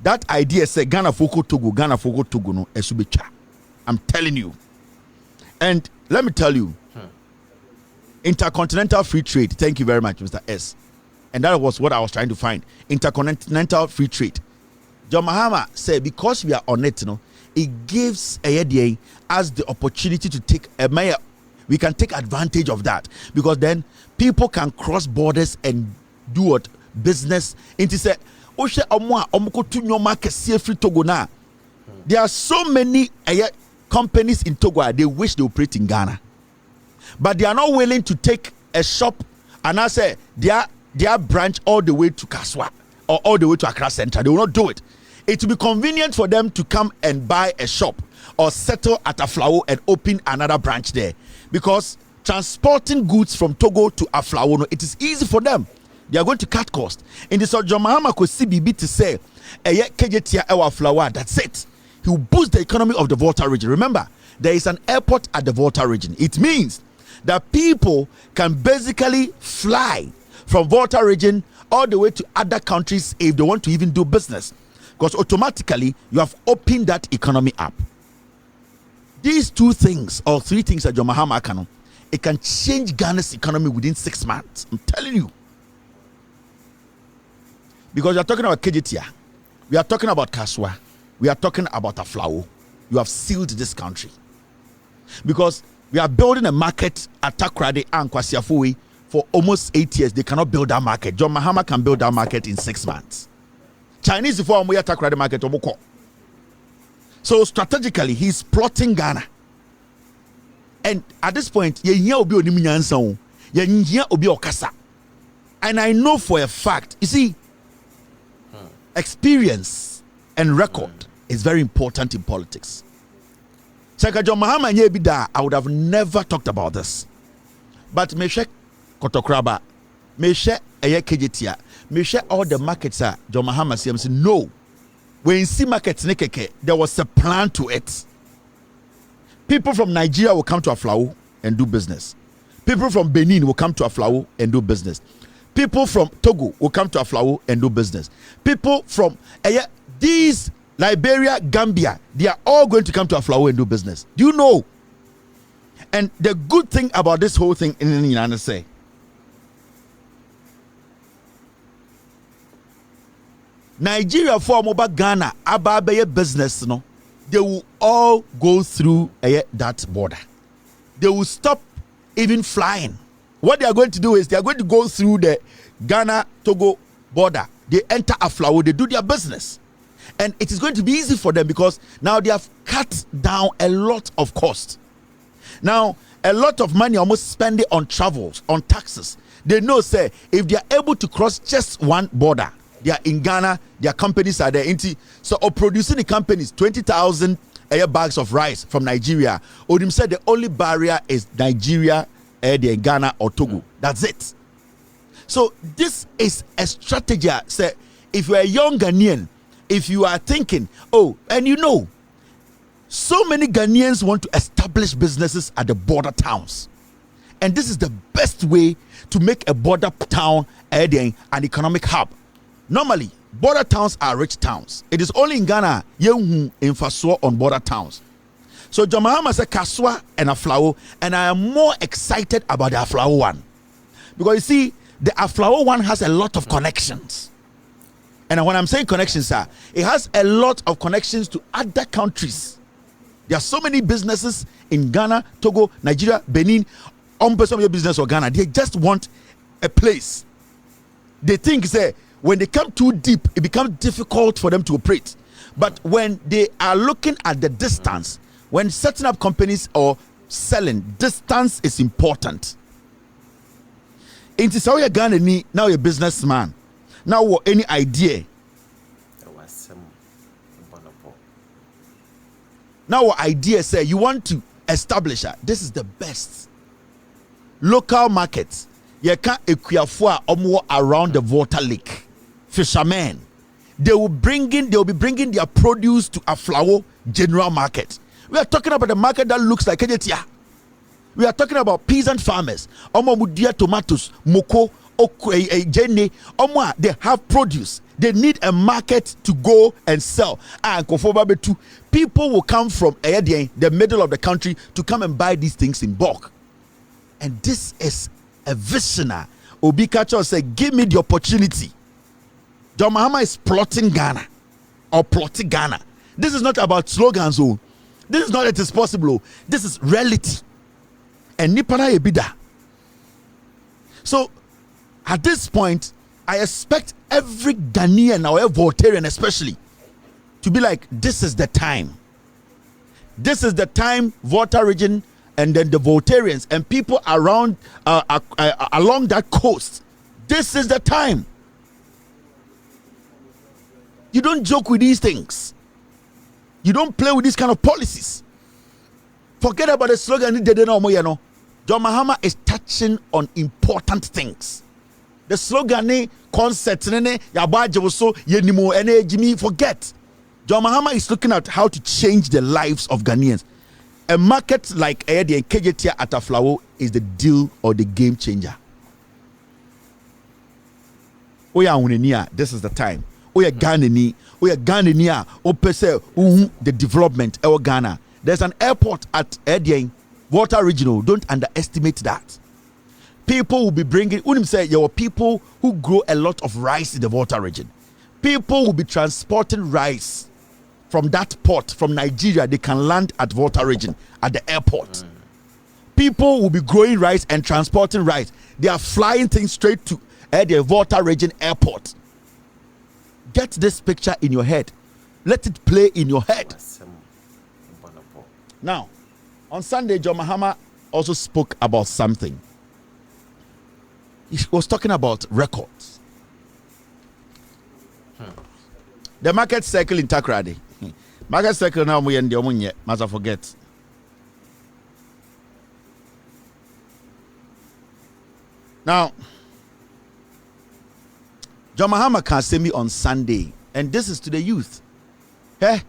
Speaker 3: That idea say Ghana Foko Togo, Ghana Foko Togo no esubecha. I'm telling you. And let me tell you, intercontinental free trade. Thank you very much, Mr. S. And that was what I was trying to find. Intercontinental free trade. John Mahama said because we are on it, it gives us the opportunity to take we can take advantage of that, because then people can cross borders and do what business. There are so many companies in Togo, they wish they operate in Ghana, but they are not willing to take a shop and I say their branch all the way to Kaswa or all the way to Accra Central. They will not do it. It will be convenient for them to come and buy a shop or settle at Aflao and open another branch there, because transporting goods from Togo to Aflao, it is easy for them. They are going to cut cost. In the John Mahama could see BB to say, that's it. He will boost the economy of the Volta region. Remember, there is an airport at the Volta region. It means that people can basically fly from Volta region all the way to other countries if they want to even do business, because automatically you have opened that economy up. These two things or three things that John Mahama can, it can change Ghana's economy within 6 months. I'm telling you. Because we are talking about KJTia, we are talking about Kaswa, we are talking about Aflao. You have sealed this country. Because we are building a market at Takrade and Kwasiafoe for almost 8 years. They cannot build that market. John Mahama can build that market in 6 months. Chinese before we attack the market. So strategically, he's plotting Ghana. And at this point, and I know for a fact, you see, experience and record is very important in politics. Saka John Mahama, I would have never talked about this. But Meshek Kotokraba, Meshek kejetia. Me share all the markets are John Mahama say no. When see markets nekeke, there was a plan to it. People from Nigeria will come to Aflao and do business. People from Benin will come to Aflao and do business. People from Togo will come to Aflao and do business. People from these Liberia, Gambia, they are all going to come to Aflao and do business. Do you know? And the good thing about this whole thing in the United States, Nigeria for mobile Ghana, Ababe business, no, they will all go through that border. They will stop even flying. What they are going to do is they are going to go through the Ghana-Togo border. They enter Aflao, they do their business. And it is going to be easy for them because now they have cut down a lot of cost. Now, a lot of money almost spending on travels, on taxes. They know, say, if they are able to cross just one border, they are in Ghana, their companies are there. So, producing the companies 20,000 bags of rice from Nigeria. Odim said the only barrier is Nigeria, Ghana or Togo. That's it. So this is a strategy. Say, if you are a young Ghanaian, if you are thinking, and you know, so many Ghanaians want to establish businesses at the border towns. And this is the best way to make a border town an economic hub. Normally, border towns are rich towns. It is only in Ghana you emphasize on border towns. So John Mahama said Kaswa and Aflao, and I am more excited about the Aflao one. Because you see, the Aflao one has a lot of connections. And when I'm saying connections, it has a lot of connections to other countries. There are so many businesses in Ghana, Togo, Nigeria, Benin, some business or Ghana. They just want a place. They think, say, when they come too deep, it becomes difficult for them to operate. But when they are looking at the distance, when setting up companies or selling, distance is important. Into so you're Ghana, now you're a businessman. Now, what any idea? Now, what idea say you want to establish this is the best local markets. You can't equify around the water lake. Fishermen, they will be bringing their produce to Aflao general market. We are talking about a market that looks like Kejetia. We are talking about peasant farmers. Mudia tomatoes, moko, jene. They have produce. They need a market to go and sell. And people will come from the middle of the country to come and buy these things in bulk. And this is a visionary. Obi Kacho said, give me the opportunity. John Mahama is plotting Ghana or plotting Ghana. This is not about slogans. This is not it is possible. This is reality. And Nipana Ebida. So at this point, I expect every Ghanaian or every Voltarian especially to be like, this is the time. This is the time Volta region and then the Voltarians and people around along that coast. This is the time. You don't joke with these things. You don't play with these kind of policies. Forget about the slogan. John Mahama is touching on important things. The slogan, concept, forget. John Mahama is looking at how to change the lives of Ghanaians. A market like Ayadi and Kejetia at Aflao is the deal or the game changer. This is the time. The development of Ghana. There's an airport at Edian, Water Regional. Don't underestimate that. People will be bringing, there are people who grow a lot of rice in the Water region. People will be transporting rice from that port, from Nigeria. They can land at Water region, at the airport. People will be growing rice and transporting rice. They are flying things straight to the Water region airport. Get this picture in your head. Let it play in your head. Now, on Sunday, John Mahama also spoke about something. He was talking about records. The market circle in Takrady. Market circle now we end the must forget. Now, John Mahama can say me on Sunday, and this is to the youth. And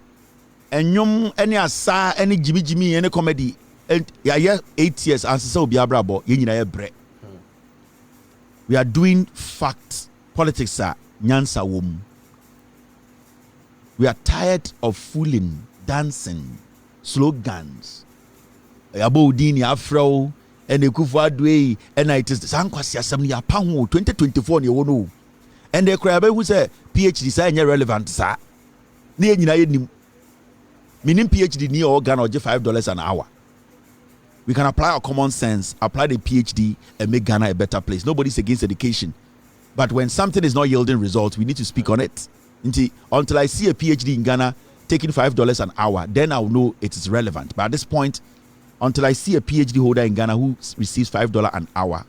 Speaker 3: any asa, any Jimmy, any comedy, and 8 years, and so be abrabo, bre. We are doing facts, politics, sir, nyansa wom. We are tired of fooling, dancing, slogans. Aboudini Afro, and the Kufuadwe, and it is the Sankwasi Assembly, 2024, you know. And the crab who say PhD sign relevant, sir. Near meaning PhD near organ or $5 an hour. We can apply our common sense, apply the PhD, and make Ghana a better place. Nobody's against education. But when something is not yielding results, we need to speak on it. Until I see a PhD in Ghana taking $5 an hour, then I'll know it is relevant. But at this point, until I see a PhD holder in Ghana who receives $5 an hour,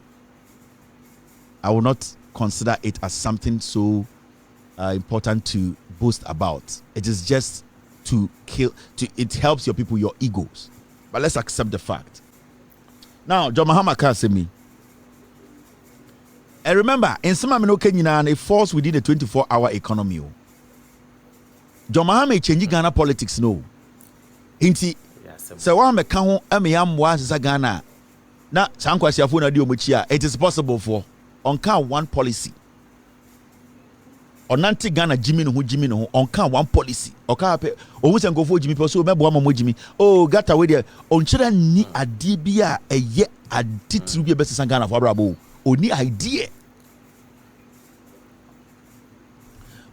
Speaker 3: I will not consider it as something so important to boast about. It is just it helps your people, your egos. But let's accept the fact. Now, John Mahama can't say me. And remember, in some Kenya, it falls within the 24-hour economy. John Mahama changing Ghana politics, no. Inti, so one me kan am was Ghana. Na chankwasi afuna di omuchia. It is possible for on count one policy. Onanti Ghana Jimmy no on count one policy. Oka pe owu se ngofo Jimmy pe so mebo amamo Jimmy. Oh, gata we there on chira ni ade bia eye aditru bia bese Ghana for abrabo. Oni idea.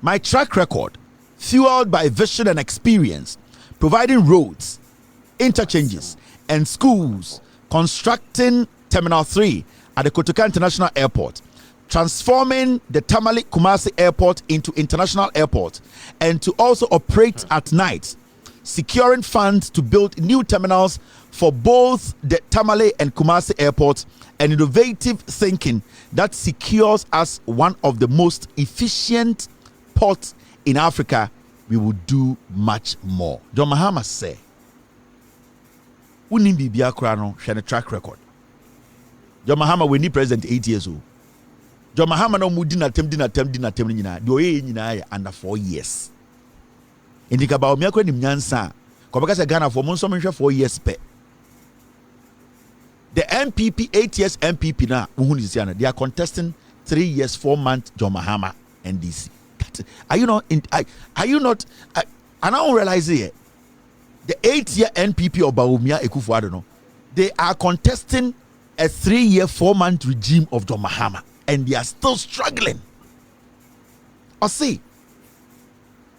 Speaker 3: My track record, fueled by vision and experience, providing roads, interchanges, and schools, constructing Terminal 3 at the Kotoka International Airport, transforming the Tamale Kumasi Airport into International Airport, and to also operate at night, securing funds to build new terminals for both the Tamale and Kumasi airports, and innovative thinking that secures us one of the most efficient ports in Africa. We will do much more. John Mahama say, "Unim bibia kra no hwe ne track record." John Mahama we need president 8 years old. John Mahama no mu di na tem nyina. De oye nyina ya under 4 years. Indika ba omi akwa nim nyansa. Ko beka se Ghana for mo nso menhwe 4 years pe. The MPP 8 years MPP na uhunu sisi they are contesting 3 years 4 months John Mahama NDC. Are you not I don't realize it. The 8-year NPP of Bawumia Ekufuado no, they are contesting a 3-year 4-month regime of John Mahama, and they are still struggling. I see.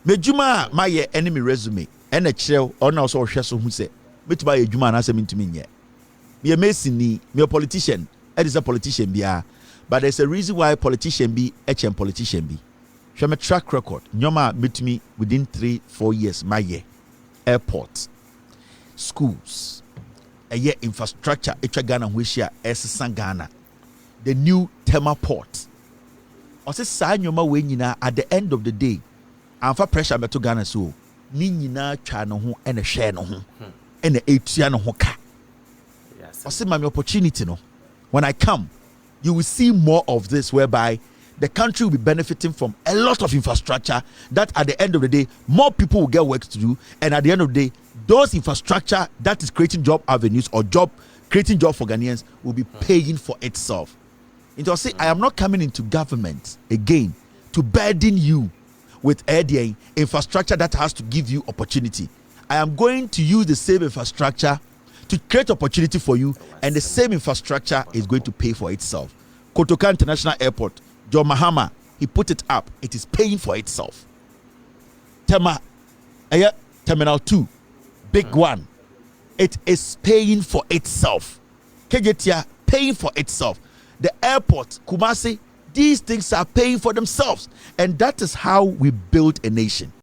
Speaker 3: Mejuma my enemy resume and a chill or now so sheso who say me to buy a juma and answer me to me yet. Me a mason me a politician. It is a politician be but there's a reason why politician be HM politician be. Show me track record. Nyoma meet me within 3-4 years. My year, airports, schools, a year infrastructure. Echa Ghana wishia Esan Ghana, the new Tema port. I say sa nyoma we nyina at the end of the day. Amfa pressure me to Ghana so. Ni nyina twa no ho ene hwe no ho. Ene etua no ho ka. I say my opportunity no. When I come, you will see more of this whereby the country will be benefiting from a lot of infrastructure that at the end of the day, more people will get work to do. And at the end of the day, those infrastructure that is creating job avenues or creating job for Ghanaians will be paying for itself. And so I say, I am not coming into government again to burden you with infrastructure that has to give you opportunity. I am going to use the same infrastructure to create opportunity for you, and the same infrastructure is going to pay for itself. Kotoka International Airport, John Mahama, he put it up. It is paying for itself. Terminal 2, big one. It is paying for itself. Kejetia, paying for itself. The airport, Kumasi, these things are paying for themselves. And that is how we build a nation.